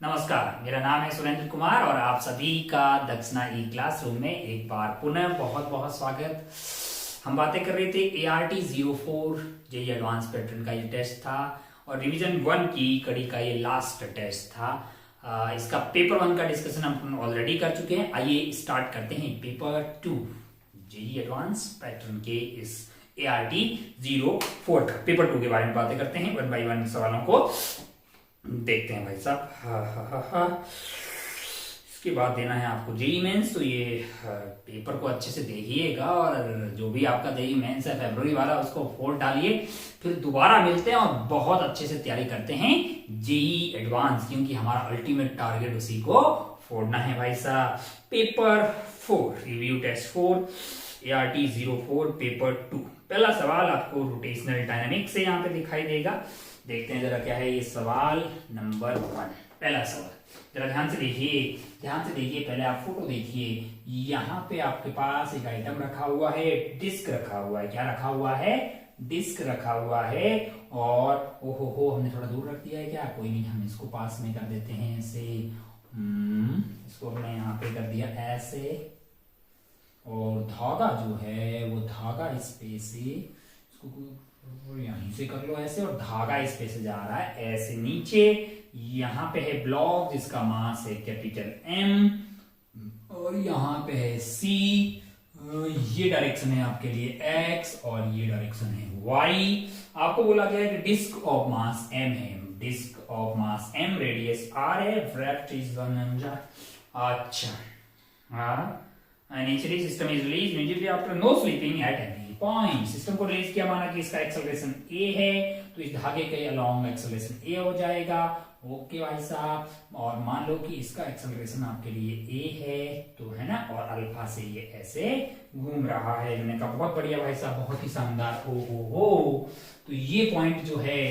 नमस्कार, मेरा नाम है सुरेंद्र कुमार और आप सभी का दक्षिणा ई क्लासरूम में एक बार पुनः बहुत बहुत स्वागत। हम बातें कर रहे थे ART-04 जेईई एडवांस पैटर्न का ये टेस्ट था और रिवीजन 1 की कड़ी का ये लास्ट टेस्ट था। इसका पेपर 1 का डिस्कशन हम ऑलरेडी कर चुके हैं। आइए स्टार्ट करते हैं पेपर 2 जेईई एडवांस पैटर्न के इस ART-04 का पेपर 2 के बारे में बातें करते हैं। 1 बाय 1 सवालों को देखते हैं भाई साहब। इसके बाद देना है आपको जेईई मेंस, तो ये पेपर को अच्छे से देखिएगा और जो भी आपका जेईई मेंस है फरवरी वाला उसको फोड़ डालिए। फिर दोबारा मिलते हैं और बहुत अच्छे से तैयारी करते हैं जेईई एडवांस, क्योंकि हमारा अल्टीमेट टारगेट उसी को फोड़ना है भाई साहब। Paper 4 review test 4 ART-04 paper 2। पहला सवाल आपको रोटेशनल डायनामिक्स से यहाँ पे दिखाई देगा। देखते हैं जरा क्या है ये सवाल नंबर 1। पहला सवाल जरा ध्यान से देखिए, पहले आप फोटो देखिए। यहाँ पे आपके पास एक आइटम रखा हुआ है, डिस्क रखा हुआ है। क्या रखा हुआ है? डिस्क रखा हुआ है। और ओहो हमने थोड़ा दूर रख दिया है क्या? कोई नहीं, हम इसको पास में कर देते हैं ऐसे। इसको हमने यहाँ पे कर दिया ऐसे, और धागा जो है वो धागा इस पे से इसको यहीं से कर लो ऐसे, और धागा इस पे से जा रहा है ऐसे नीचे। यहाँ पे है ब्लॉक जिसका मास है कैपिटल M, और यहाँ पे है C। ये डायरेक्शन है आपके लिए X और ये डायरेक्शन है Y। आपको बोला गया है कि डिस्क ऑफ मास M है, disc of mass M, radius R है, ब्रेथ इज 1 mm। अच्छा, हाँ। Initially system is released immediately after no slipping at any point। System को रिलीज किया, माना कि इसका एक्सेलरेशन a है, तो इस धागे के अलोंग एक्सेलरेशन a हो जाएगा। ओके भाई साहब। और मान लो कि इसका एक्सेलरेशन आपके लिए a है, तो है ना, और अल्फा से ये ऐसे घूम रहा है। मैंने कहा बहुत बढ़िया भाई साहब, बहुत ही शानदार। हो तो ये पॉइंट जो है,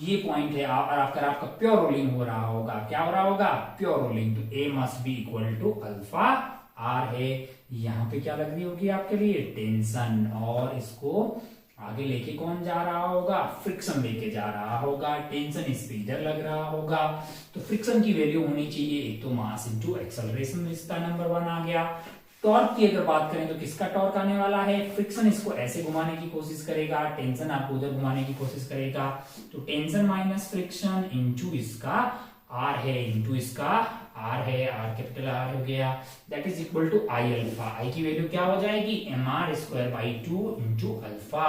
ये पॉइंट है। और आपका प्योर रोलिंग हो रहा होगा। क्या हो रहा होगा? Pure rolling. तो a must be equal to alpha R है। यहाँ पे क्या लग रही होगी आपके लिए? टेंशन। और इसको आगे लेके कौन जा रहा होगा? फ्रिक्शन लेके जा रहा होगा। टेंशन इस पे इधर लग रहा होगा, तो फ्रिक्शन की वैल्यू होनी चाहिए एक तो मास इनटू एक्सेलरेशन। रिश्ता नंबर 1 आ गया। टॉर्क की अगर बात करें तो किसका टॉर्क आने वाला है? फ्रिक्शन इसको ऐसे घुमाने की कोशिश करेगा, टेंशन आपको उधर घुमाने की कोशिश करेगा। तो टेंशन माइनस फ्रिक्शन इंटू इसका R है, इंटू इसका R है, R कैपिटल R हो गया। That is equal to I अल्फा। I की वैल्यू क्या हो जाएगी? mr²/2 into alpha.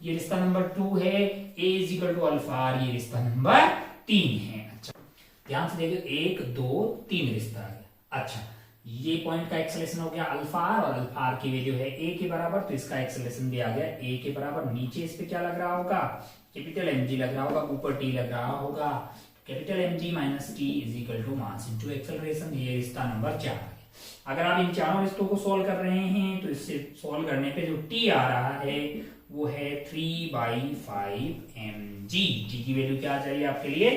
ये रिश्ता नंबर 2 है। A is equal to alpha R, ये रिश्ता नंबर 3 है। अच्छा, ध्यान से देखो, 1 2 3 रिश्ता है। अच्छा, ये पॉइंट का एक्सेलरेशन हो गया अल्फा R, और अल्फा R की वैल्यू है A के बराबर, तो इसका एक्सेलरेशन भी आ गया A के बराबर। नीचे इस पे क्या लग रहा होगा? कैपिटल mg लग रहा होगा, ऊपर t लग रहा होगा। Capital mg minus T is equal to mass into acceleration. ये रिश्ता नंबर 4 है। अगर आप इन चारों रिश्तों को सॉल्व कर रहे हैं तो इससे सॉल्व करने पे जो t आ रहा है वो है 3/5 mg। t की वैल्यू क्या आ जाएगी आपके लिए?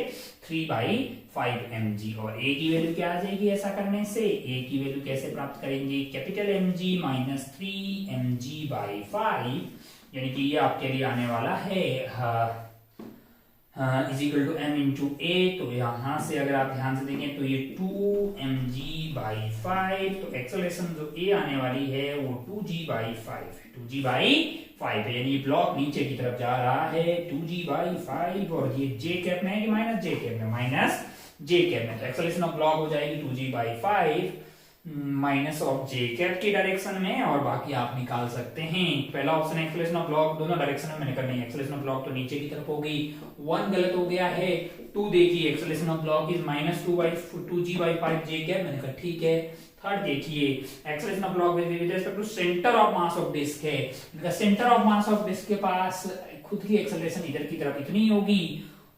3/5 mg। और a की वैल्यू क्या आ जाएगी ऐसा करने से? a की वैल्यू कैसे प्राप्त करेंगे? कैपिटल mg माइनस 3 mg/5, यानी कि ये आपके लिए आने वाला है is equal to m into a. तो यहां से अगर आप ध्यान से देखें तो ये 2 mg/5, तो एक्सेलरेशन जो a आने वाली है वो 2g/5 है। 2g/5 है, यानी ब्लॉक नीचे की तरफ जा रहा है 2g/5। और ये j कैप में है कि माइनस j कैप में? माइनस j कैप में। तो एक्सेलरेशन ऑफ ब्लॉक हो जाएगी 2g/5 minus of J cap की डायरेक्शन में, और बाकी आप निकाल सकते हैं। पहला ऑप्शन एक्सेलरेशन ऑफ ब्लॉक दोनों डायरेक्शन में मैंने करनी है। एक्सेलरेशन ऑफ ब्लॉक तो नीचे की तरफ होगी। 1 गलत हो गया है। 2 देखिए, acceleration of block is minus 2g/5 J cap. मैंने कहा ठीक है। थर्ड देखिए, acceleration of block with respect to centre of mass of disc है। Centre of mass of disc के पास खुद की एक्सेलरेशन इधर की तरफ इतनी होगी,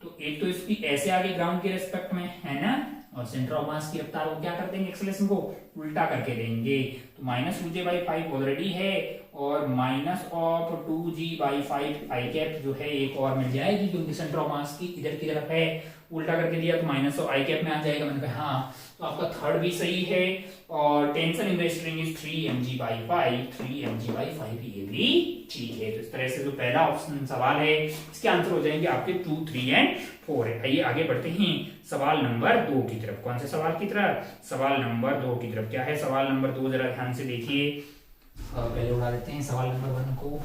तो एक तो इसकी ऐसे आगे ग्राउंड के रिस्पेक्ट में है ना, और सेंटर ऑफ मास की रफ्तार को क्या कर देंगे? एक्सेलरेशन को उल्टा करके देंगे। तो माइनस 2j/5 ऑलरेडी है, और minus of 2g/5 I cap जो है एक और मिल जाएगी, क्योंकि सेंटर ऑफ मास की इधर की तरफ है। उल्टा करके दिया तो माइनस ऑफ आई कैप में आ जाएगा। मैंने कहा हाँ, तो आपका थर्ड भी सही है। और tension in the string is 3 mg/5, 3 mg/5, ये भी ठीक है। तो इस तरह से जो पहला ऑप्शन सवाल है इसके आंसर हो जाएंगे आपके 2, 3 एंड 4 है। आइए आगे बढ़ते हैं सवाल नंबर 2 की तरफ। कौन से सवाल की तरफ? सवाल नंबर 2 की तरफ। क्या है सवाल नंबर 2, जरा ध्यान से देखिए। पहले उठा देते हैं सवाल नंबर 1 को।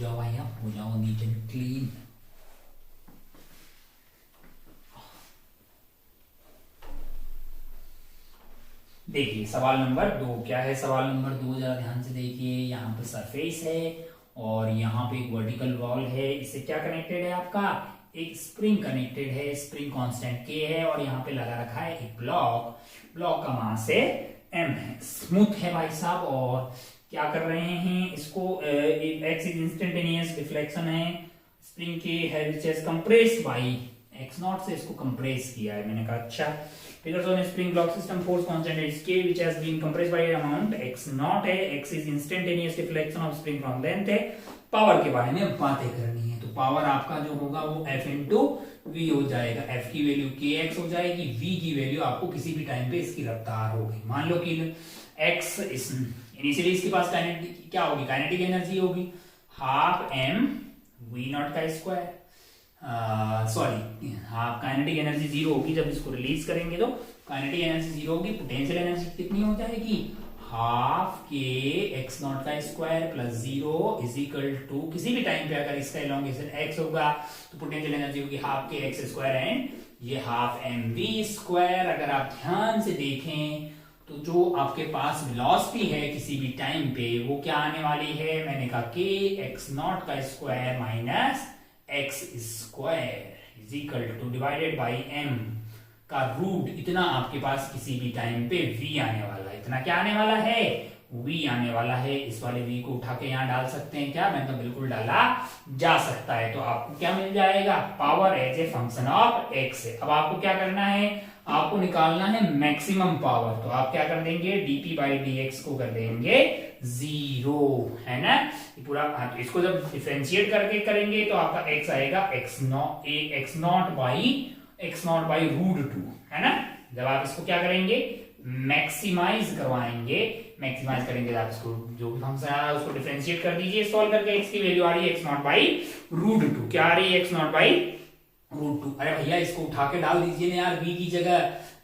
जाओ भाई, आप हो जाओ नीट एंड क्लीन। देखिए सवाल नंबर 2 क्या है। सवाल नंबर 2 जरा ध्यान से देखिए। यहाँ पे सरफेस है और यहाँ पे एक वर्टिकल वॉल है। इससे क्या कनेक्टेड है आपका? एक स्प्रिंग कनेक्टेड है। स्प्रिंग कांस्टेंट के है और यहाँ पे लगा रखा है एक ब्लॉक। ब्लॉक का मास है m है। स्मूथ है भाई साहब। और क्या कर रहे हैं इसको? x इज इंस्टेंटेनियस डिफ्लेक्शन है स्प्रिंग के है which is compressed bye x0 से इसको कंप्रेस किया है। मैंने कहा अच्छा, figures on a spring block system force constant is k which has been compressed by amount x0 है। x is instantaneous deflection of spring from length है। Power के बारे में बातें करनी है, तो पावर आपका जो होगा वो f इंटू वी हो जाएगा। f की वैल्यू kx हो जाएगी, v की वैल्यू आपको किसी भी टाइम पे इसकी रफ्तार होगी। मान लो कि x इनिशियली इसके पास काइनेटिक क्या होगी? काइनेटिक एनर्जी होगी हाफ m v0 का square. Sorry, half kinetic energy 0 होगी। जब इसको रिलीज करेंगे तो काइनेटिक एनर्जी 0 होगी। पोटेंशियल एनर्जी कितनी हो जाएगी? हाफ के x0 का square plus 0 is equal to, किसी भी टाइम पे अगर इसका एलोंगेशन x होगा तो पोटेंशियल एनर्जी होगी हाफ के x स्क्वायर एंड ये हाफ mv स्क्वायर। अगर आप ध्यान से देखें तो जो आपके पास वेलोसिटी है किसी भी टाइम पे वो क्या आने वाली है? मैंने कहा के x0 का square minus x square is equal two divided by m का रूट। इतना आपके पास किसी भी टाइम पे v आने वाला है। इतना क्या आने वाला है? v आने वाला है। इस वाले v को उठा के यहाँ डाल सकते हैं क्या? मैं तो बिल्कुल डाला जा सकता है। तो आपको क्या मिल जाएगा? Power as a function of x है। अब आपको क्या करना है? आपको निकालना है मैक्सिमम पावर। तो आप क्या कर देंगे? dp बाई dx को कर देंगे 0, है ना? ये पूरा। तो इसको जब डिफरेंशिएट करके करेंगे तो आपका x आएगा x0 बाई √2, है ना? जब आप इसको क्या करेंगे? मैक्सिमाइज करवाएंगे। मैक्सिमाइज करेंगे आप इसको जो भी फंक्शन आ रहा है उसको डिफरेंशिएट कर दीजिए। सॉल्व करके x की वैल्यू आ रही है x0 बाई √2। क्या आ रही है? x0 by √2। अरे भैया इसको उठा के डाल दीजिए ना यार। v की जगह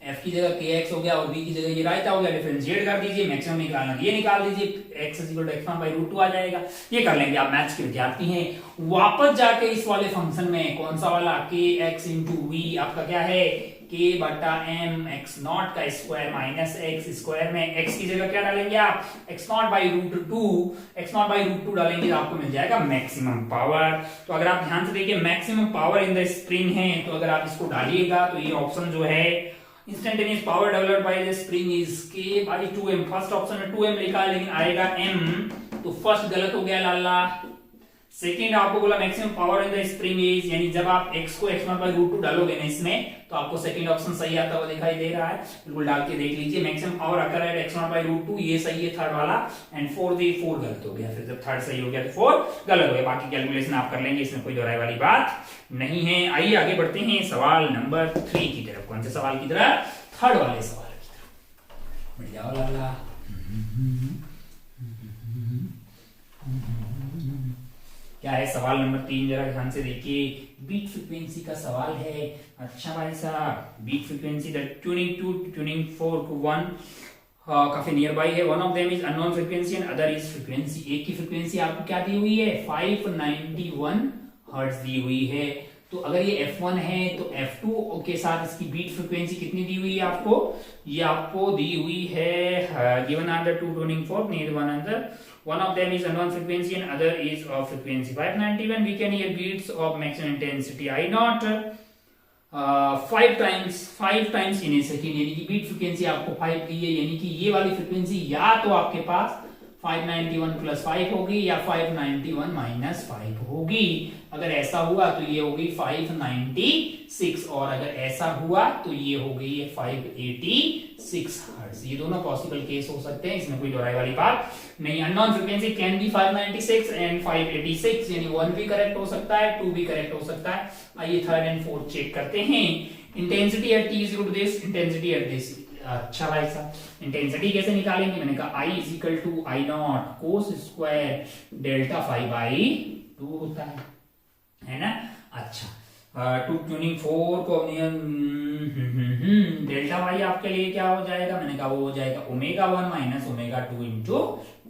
f की जगह kx हो गया और v की जगह ये रायता हो गया। डिफरेंशिएट कर दीजिए, मैक्सिमम निकालना ये निकाल दीजिए, x equal to x0 by √2 आ जाएगा। ये कर लेंगे। आप मैथ्स के विद्यार्थी हैं। वापस जाके इस वाले फंक्शन में कौन सा वाला kx इंटू वी आपका क्या है? k बटा m x0 का स्क्वायर माइनस x स्क्वायर में x की जगह क्या डालेंगे आप? x0 बाई √2 डालेंगे तो आपको मिल जाएगा मैक्सिमम पावर। तो अगर आप ध्यान से देखिए maximum power in the spring है, तो अगर आप इसको डालिएगा तो ये ऑप्शन जो है instantaneous power developed by the spring is k by 2m। First option में 2m लिखा है लेकिन आएगा m, तो फर्स्ट गलत हो गया लाला। सेकेंड आपको बोला maximum power in the spring is, यानी जब आप x को x0 बाई √2 डालोगे ना इसमें तो आपको सेकंड ऑप्शन सही आता हुआ दिखाई दे रहा है। बिल्कुल डाल के देख लीजिए। मैक्सिमम पावर अकर है x0 बाई √2, ये सही है थर्ड वाला। एंड 4 गलत हो गया। फिर जब थर्ड सही हो गया तो 4 गलत हो गया। बाकी कैलकुलेशन आप कर लेंगे, इसमें कोई दोहराई वाली बात नहीं है। आइए आगे बढ़ते हैं सवाल नंबर 3 की तरफ। कौन से सवाल की तरफ? थर्ड वाले सवाल की तरफ। बढ़ जाओ लाला। क्या है सवाल नंबर 3? जरा ध्यान से देखिए। बीट फ्रीक्वेंसी का सवाल है। अच्छा भाई साहब, beat frequency that tuning 2 tuning 4 to 1 काफी नियर बाई है। One of them is unknown frequency and other is frequency. एक की फ्रीक्वेंसी आपको क्या दी हुई है? 591 हर्ट्ज दी हुई है। तो अगर ये f1 है तो f2 के साथ इसकी बीट फ्रीक्वेंसी कितनी दी हुई है आपको? ये आपको दी हुई है given are the two tuning fork, need one another, one of them is unknown frequency and other is of frequency 591. We can hear beats of maximum intensity I naught 5 times in a second, यानी कि beat frequency आपको 5 दी है, यानी कि ये वाली frequency या तो आपके पास 591 प्लस 5 होगी या 591 माइनस 5 होगी। अगर ऐसा हुआ तो ये होगी 596 और अगर ऐसा हुआ तो ये हो गई 586 हर्ट्ज। ये दोनों पॉसिबल केस हो सकते हैं, इसमें कोई दोहराई वाली बात नहीं। Unknown frequency can be 596 and 586, यानी 1 भी करेक्ट हो सकता है, 2 भी करेक्ट हो सकता है। आइए थर्ड एंड फोर्थ चेक करते हैं। Intensity at T is equal to this, intensity at this. अच्छा भाई साहब, इंटेंसिटी कैसे निकालेंगे? मैंने कहा I is equal to I not cos square delta five by 2 होता है ना। अच्छा, टू ट्यूनिंग 4 को डेल्टा वाई आपके लिए क्या हो जाएगा? मैंने कहा वो हो जाएगा omega 1 minus omega 2 into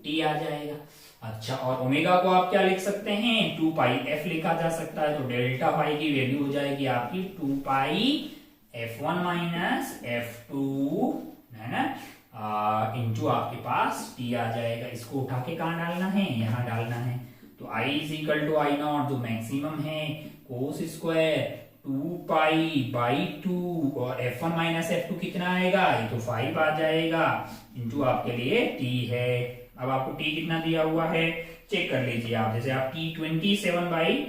t आ जाएगा। अच्छा, और ओमेगा को आप क्या लिख सकते हैं? 2 पाई एफ लिखा जा सकता है, तो डेल्टा वाई की वैल्यू हो जाएगी आपकी 2 पाई F1 माइनस F2 है ना, इंटू आपके पास T आ जाएगा। इसको उठा के कहाँ डालना है? यहाँ डालना है। तो I is equal to I not जो मैक्सिमम है कोस स्क्वायर 2 पाई बाई 2 और F1 माइनस F2 कितना आएगा? ये तो 5 आ जाएगा, इंटू आपके लिए T है। अब आपको T कितना दिया हुआ है चेक कर लीजिए आप। जैसे आप T 27 बाई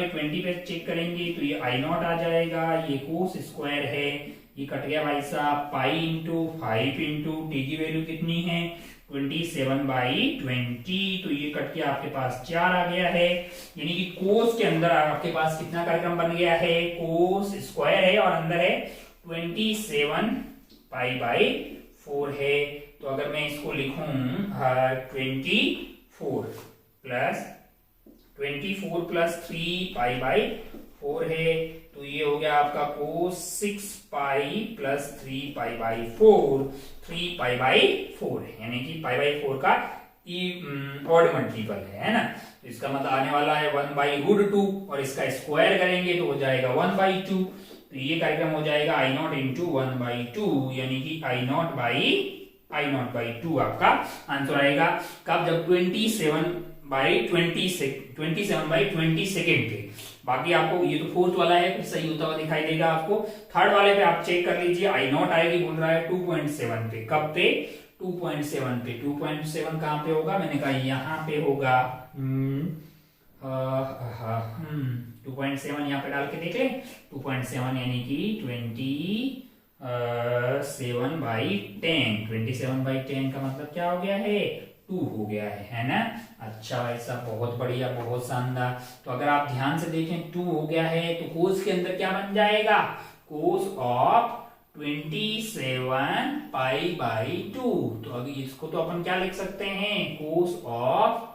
20 पे चेक करेंगे तो ये आई नॉट आ जाएगा, ये कोस स्क्वायर है, ये कट गया भाई साहब, पाई इंटू 5 इंटू टी की वैल्यू कितनी है 27 बाई 20, तो ये कट के आपके पास 4 आ गया है। यानी कि कोस के अंदर आपके पास कितना कार्यक्रम बन गया है? कोस स्क्वायर है और अंदर है 27 पाई बाई 4 है। तो अगर मैं इसको लिखूं 24 प्लस 3 पाई बाई 4 है, तो ये हो गया आपका कोस 6 pi plus 3 pi by 4, 3 pi by 4 है, यानी कि पाई बाई 4 का ऑड मल्टीपल है ना। तो इसका मतलब आने वाला है 1 बाई रूट 2 और इसका स्क्वायर करेंगे तो हो जाएगा 1 बाई 2। तो ये कार्यक्रम हो जाएगा आई नॉट इंटू 1 बाई 2, यानी कि आई नॉट बाई 2 आपका आंसर आएगा। कब? जब 27 बाई 20 सेकेंड पे। बाकी आपको ये तो फोर्थ वाला है, कुछ सही होता हुआ दिखाई देगा आपको। थर्ड वाले पे आप चेक कर लीजिए, आई नॉट आएगी, बोल रहा है 2.7 पे। कब पे? 2.7 पे। 2.7 कहां पे होगा? मैंने कहा यहाँ पे होगा। 2.7 यहाँ पे डाल के देख ले। 2.7 यानी कि 27 बाई 10। 27 बाई 10 का मतलब क्या हो गया है? 2 हो गया है ना। अच्छा ऐसा, बहुत बढ़िया, बहुत शानदार। तो अगर आप ध्यान से देखें 2 हो गया है तो कोस के अंदर क्या बन जाएगा? Cos of 27 pi by 2। तो अभी इसको तो अपन क्या लिख सकते हैं? कोस ऑफ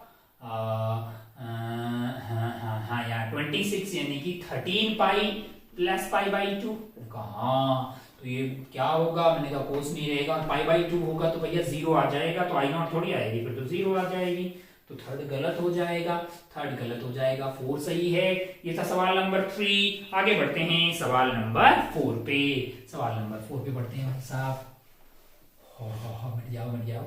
हाँ यार 26 यानी कि 13 पाई प्लस पाई बाई 2। कहा तो ये क्या होगा? मैंने कहा कोस नहीं रहेगा और पाई बाई 2 होगा तो भैया 0 आ जाएगा, तो आई नॉट थोड़ी आएगी, फिर तो 0 आ जाएगी। तो थर्ड गलत हो जाएगा, 4 सही है। ये था सवाल नंबर 3। आगे बढ़ते हैं सवाल नंबर 4 पे। सवाल नंबर 4 पे बढ़ते हैं भाई साहब। बैठ जाओ।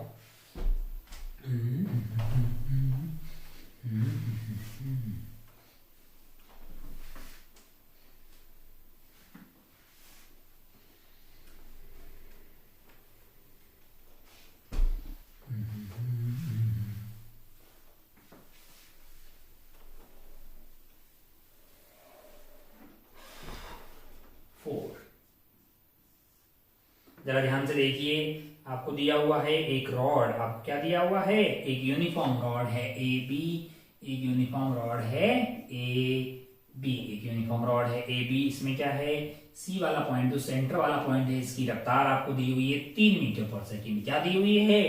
जरा ध्यान से देखिए, आपको दिया हुआ है एक रॉड। आपको क्या दिया हुआ है? एक यूनिफॉर्म रॉड है ए बी, एक यूनिफॉर्म रॉड है ए बी, एक यूनिफॉर्म रॉड है ए बी। इसमें क्या है? सी वाला पॉइंट जो सेंटर वाला पॉइंट है, इसकी रफ्तार आपको दी हुई है 3 मीटर पर सेकेंड। क्या दी हुई है?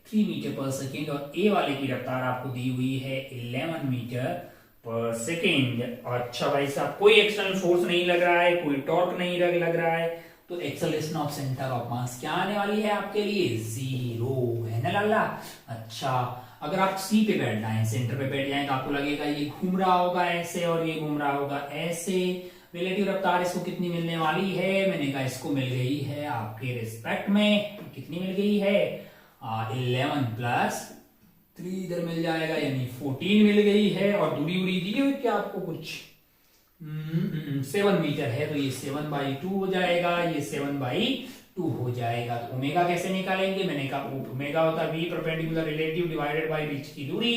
3 मीटर पर सेकेंड। और ए वाले की रफ्तार आपको दी हुई है 11 मीटर पर सेकेंड। अच्छा भाई साहब, कोई एक्सटर्नल फोर्स नहीं लग रहा है, कोई टॉर्क नहीं लग रहा है, तो एक्सेलरेशन ऑफ सेंटर ऑफ मास क्या आने वाली है आपके लिए? 0 है ना लाला। अच्छा, अगर आप सी पे बैठ जाएं, सेंटर पे बैठ जाएं, तो आपको लगेगा ये घूम रहा होगा ऐसे और ये घूम रहा होगा ऐसे। रिलेटिव रफ्तार इसको कितनी मिलने वाली है? मैंने कहा इसको मिल गई है आपके रिस्पेक्ट में, कितनी मिल गई है? 11 प्लस 3 इधर मिल जाएगा, यानी 14 मिल गई है। और दूरी उड़ी दी हुई क्या आपको? कुछ 7 मीटर है, तो ये 7 बाई 2 हो जाएगा, ये 7 बाई 2 हो जाएगा। तो ओमेगा कैसे निकालेंगे, मैंने कहा ओमेगा होता है v perpendicular relative divided by बीच की दूरी।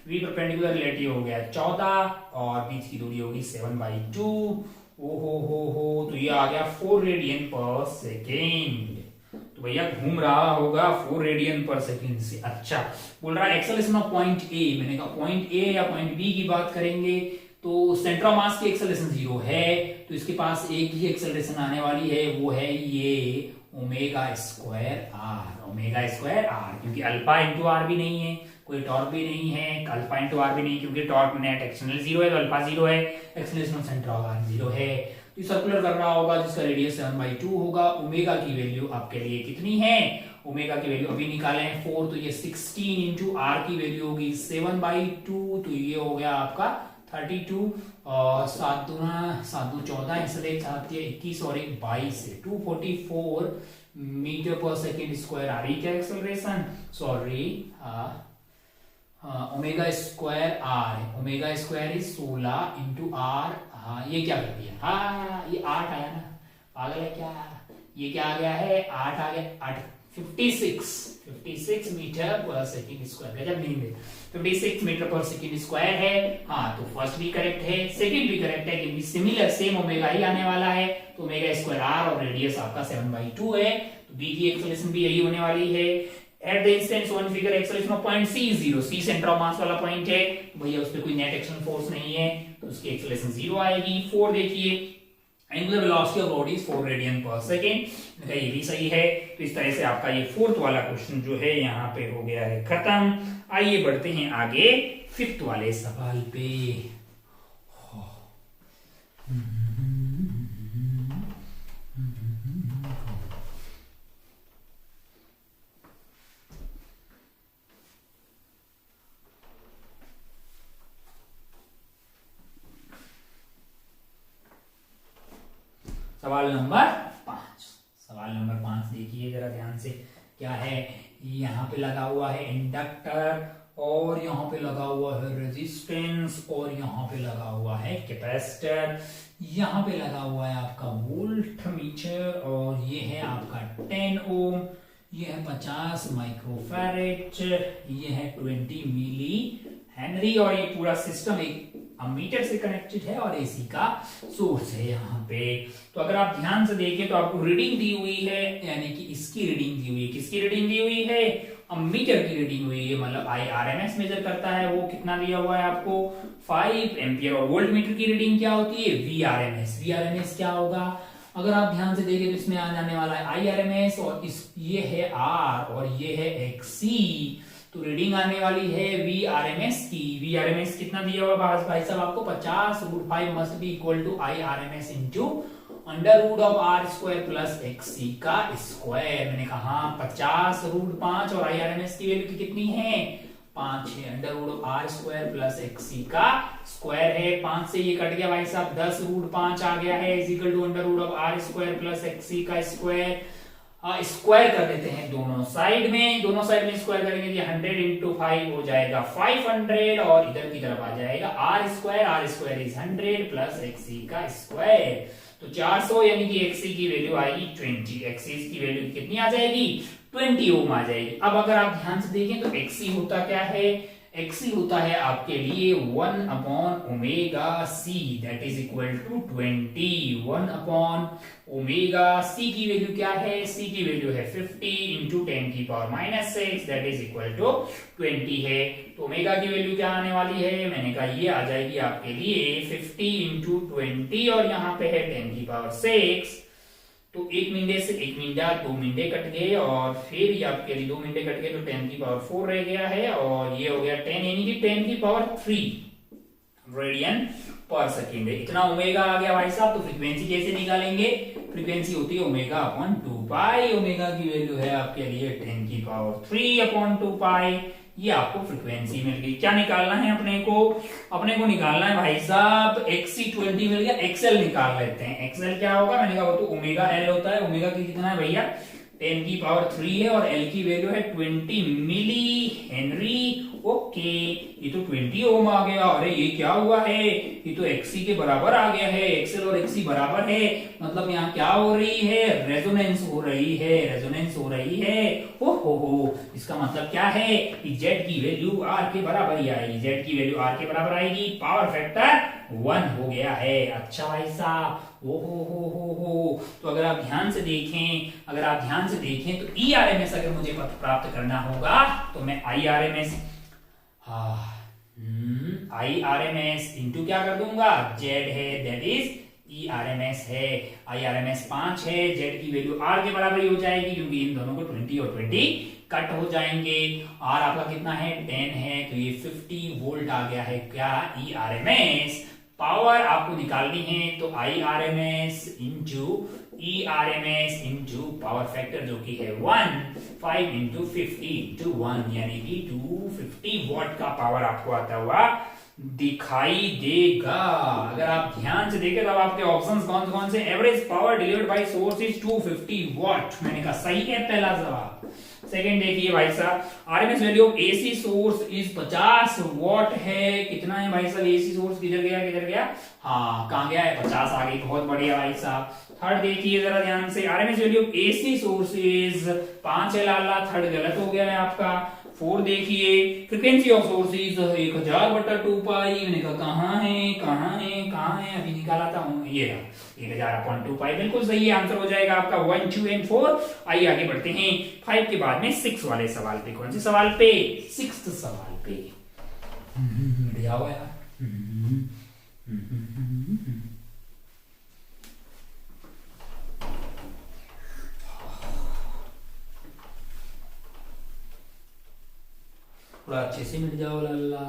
v परपेंडिकुलर रिलेटिव हो गया 14 और बीच की दूरी होगी 7/2। ओ हो, तो ये आ गया 4 रेडियन पर सेकेंड। तो भैया घूम रहा होगा 4 रेडियन पर सेकेंड से। अच्छा, बोल रहा है एक्सेलरेशन ऑफ पॉइंट ए। मैंने कहा पॉइंट ए या पॉइंट बी की बात करेंगे तो सेंटर ऑफ मास की एक्सेलरेशन 0 है, तो इसके पास एक ही एक्सेलरेशन आने वाली है, वो है ये omega square R. Omega square R, क्योंकि अल्फा इंटू आर भी नहीं है, कोई टॉर्क भी नहीं है, अल्फा इंटू आर भी नहीं, क्योंकि टॉर्क नेट एक्सटर्नल 0 है तो अल्फा 0 है, acceleration of centre of R 0 है। तो सर्कुलर कर रहा होगा जिसका रेडियस 7/2 होगा। ओमेगा की वैल्यू आपके लिए कितनी है, ओमेगा की वैल्यू अभी निकाले हैं 4, तो ये 16 इंटू आर की वैल्यू होगी 7/2, तो ये हो गया आपका 32 और 7 दूना 14, इसलिए 21 और 1 22 है 244 मीटर पर सेकेंड स्क्वायर आ रही क्या acceleration, sorry omega square r है। Omega square is 16 into r. हाँ ये क्या कर दिया, हाँ ये 8 आया ना, पागल है क्या, ये क्या आ गया है 8 आ गया, 8 56 मीटर पर सेकेंड स्क्वायर। गजब नहीं है, 56 मीटर पर सेकेंड स्क्वायर है। हाँ तो फर्स्ट भी करेक्ट है, सेकेंड भी करेक्ट है, क्योंकि सिमिलर सेम ओमेगा ही आने वाला है। तो ओमेगा स्क्वायर आर और रेडियस आपका 7/2 है, तो बी की एक्सेलरेशन भी यही होने वाली है। At the instance one figure acceleration of point C 0, C centre of mass वाला पॉइंट है भैया, उस पर कोई नेट एक्शन फोर्स नहीं है, तो उसकी एक्सेलरेशन 0 आएगी। 4 देखिए, angular velocity of body is 4 radian पर सेकेंड। ये भी सही है। तो इस तरह से आपका ये 4th वाला क्वेश्चन जो है यहाँ पे हो गया है खत्म। आइए बढ़ते हैं आगे 5th वाले सवाल पे। सवाल नंबर 5। सवाल नंबर 5 देखिए जरा ध्यान से, क्या है, यहाँ पे लगा हुआ है इंडक्टर और यहाँ पे लगा हुआ है रेजिस्टेंस और यहाँ पे लगा हुआ है कैपेसिटर, यहाँ पे लगा हुआ है आपका वोल्ट मीटर और ये है आपका 10 ओम, ये है 50 माइक्रोफैरेड, ये है 20 मिली हेनरी और ये पूरा सिस्टम एक मीटर से कनेक्टेड है और एसी का सोर्स है यहाँ पे। तो अगर आप ध्यान से देखें तो आपको रीडिंग दी हुई है, यानी कि इसकी रीडिंग दी हुई है, किसकी रीडिंग दी हुई है, मीटर की रीडिंग हुई है, मतलब IRMS मेजर करता है, वो कितना दिया हुआ है आपको 5 एम्पियर। और वोल्ट मीटर की रीडिंग क्या होती है VRMS। VRMS क्या होगा, अगर आप ध्यान से देखें तो इसमें आ जाने वाला है IRMS और ये है R और ये है XC, तो रीडिंग आने वाली है VRMS की। VRMS कितना दिया हुआ भाई साहब आपको 50√5 must be equal to IRMS into √R² plus XC का स्क्वायर। मैंने कहा 50√5 और IRMS की वैल्यू कितनी है 5 है, √R² प्लस XC का स्क्वायर है। 5 से ये कट गया भाई साहब, 10√5 आ गया है is equal to √R² plus XC का स्क्वायर। स्क्वायर कर देते हैं दोनों साइड में, स्क्वायर करेंगे तो 100 इंटू 5 हो जाएगा 500 और इधर की तरफ आ जाएगा R² इज 100 प्लस XC का स्क्वायर, तो 400 यानी कि XC की वैल्यू आएगी 20, XC की वैल्यू कितनी आ जाएगी 20 ओम आ जाएगी। अब अगर आप ध्यान से देखें तो XC होता क्या है, XC होता है आपके लिए 1/ओमेगा C that is equal to 20। 1/ओमेगा C की वैल्यू क्या है, C की वैल्यू है 50 into 10⁻⁻6 that is equal to 20 है। तो ओमेगा की वैल्यू क्या आने वाली है, मैंने कहा ये आ जाएगी आपके लिए 50 इंटू 20 और यहाँ पे है 10⁻6, तो एक मिनटे से एक मिनटा 2 मिनटे कट गए और फिर ये आपके लिए 2 मिनटे कट गए तो 10⁻4 रह गया है और ये हो गया 10 यानी कि 10⁻3 रेडियन पर सेकेंड है। इतना ओमेगा आ गया भाई साहब। तो फ्रीक्वेंसी कैसे निकालेंगे, फ्रीक्वेंसी होती है ओमेगा/2π। ओमेगा की वैल्यू है आपके लिए 10⁻3/2π। ये आपको फ्रीक्वेंसी मिल गई। क्या निकालना है अपने को निकालना है भाई साहब XC20 मिल गया, XL निकाल लेते हैं। XL क्या होगा, मैंने कहा वो तो ओमेगा L होता है। ओमेगा की कितना है भैया 10⁻³ है और L की वैल्यू है 20 मिली हेनरी। ओके, ये तो 20 ओम आ गया। अरे ये क्या हुआ है, ये तो XC के बराबर आ गया है। XL और XC बराबर है, मतलब यहाँ क्या हो रही है, रेजोनेंस हो रही है, रेजोनेंस हो रही है। ओ हो, इसका मतलब क्या है कि Z की वैल्यू R के बराबर ही आएगी। Z की वैल्यू R के बराबर आएगी, पावर फैक्टर 1 हो गया है। अच्छा भाई साहब, ओ हो। तो अगर आप ध्यान से देखें, तो ERMS अगर मुझे प्राप्त करना होगा तो मैं IRMS इंटू क्या कर दूंगा, Z है, दैट इज ERMS है। IRMS 5 है, Z की वैल्यू R के बराबर ही हो जाएगी, क्योंकि इन दोनों को 20 और 20 कट हो जाएंगे। R आपका कितना है, 10 है, तो ये 50 वोल्ट आ गया है। क्या, ERMS पावर आपको निकालनी है, तो IRMS into ERMS into power factor जो कि है 1, 5 इंटू 50 इंटू 1, यानी कि 250 वॉट का पावर आपको आता हुआ दिखाई देगा। अगर आप ध्यान से देखें तो आपके ऑप्शंस कौन से, average power delivered by source is 250 what. मैंने कहा सही है पहला जवाब। सेकंड देखिए भाई साहब, RMS value of AC source is 50 what है। कितना है भाई साहब, एसी सोर्स किधर गया, हाँ कहां गया है, 50 आ गई, बहुत बढ़िया भाई साहब। थर्ड देखिए जरा ध्यान से, RMS value of AC source is 5 है लाला, थर्ड गलत हो गया है आपका। 4 देखिए, फ्रीक्वेंसी ऑफ सोर्सेज 1000/2पाई। मैंने कहा कहां है, अभी निकाला था, ये 1000/2पाई, बिल्कुल सही है, आंसर हो जाएगा आपका 1, 2 एंड 4। आइए आगे बढ़ते हैं 5 के बाद में 6 वाले सवाल पे। कौन से सवाल पे, 6th सवाल पे। बढ़िया हो यार। थोड़ा अच्छे से मिट जाओ लल्ला।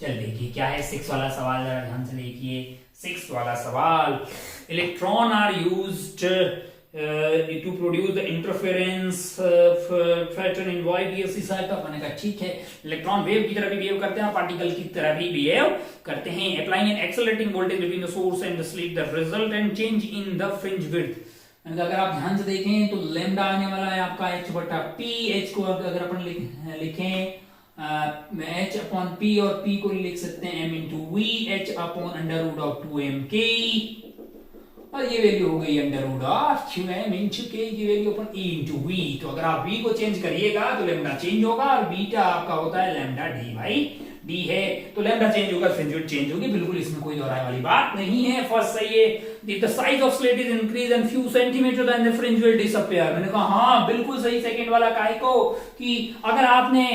चल देखिए क्या है 6 वाला सवाल, जरा ध्यान से देखिए। 6 वाला सवाल, electron are used to produce the interference pattern in YBFC setup। मैंने कहा ठीक है, इलेक्ट्रॉन वेव की तरह भी बिहेव करते हैं, पार्टिकल की तरह भी बिहेव करते हैं। Applying an accelerating voltage between the source and the slit, the resultant change in the fringe width. मैंने कहा अगर आप ध्यान से देखें तो लैम्डा आने वाला है आपका H/P। H को अगर अपन लिखें H/P, और P को लिख सकते हैं M/V, H/√2mk, और ये वैल्यू हो गई √2m/k की वैल्यू अपन E/V। तो अगर आप V को चेंज करिएगा तो लैम्डा चेंज होगा, और बीटा आपका होता है लैम्डा d/d है, तो लैम्डा चेंज होगा, फ्रिंज विड्थ चेंज होगी, बिल्कुल इसमें कोई दोहराए वाली बात नहीं है। फर्स्ट सही है, the size of slit is increase and few centimetre then the fringe will disappear. मैंने कहा हाँ बिल्कुल सही। सेकंड वाला काहे को, कि अगर आपने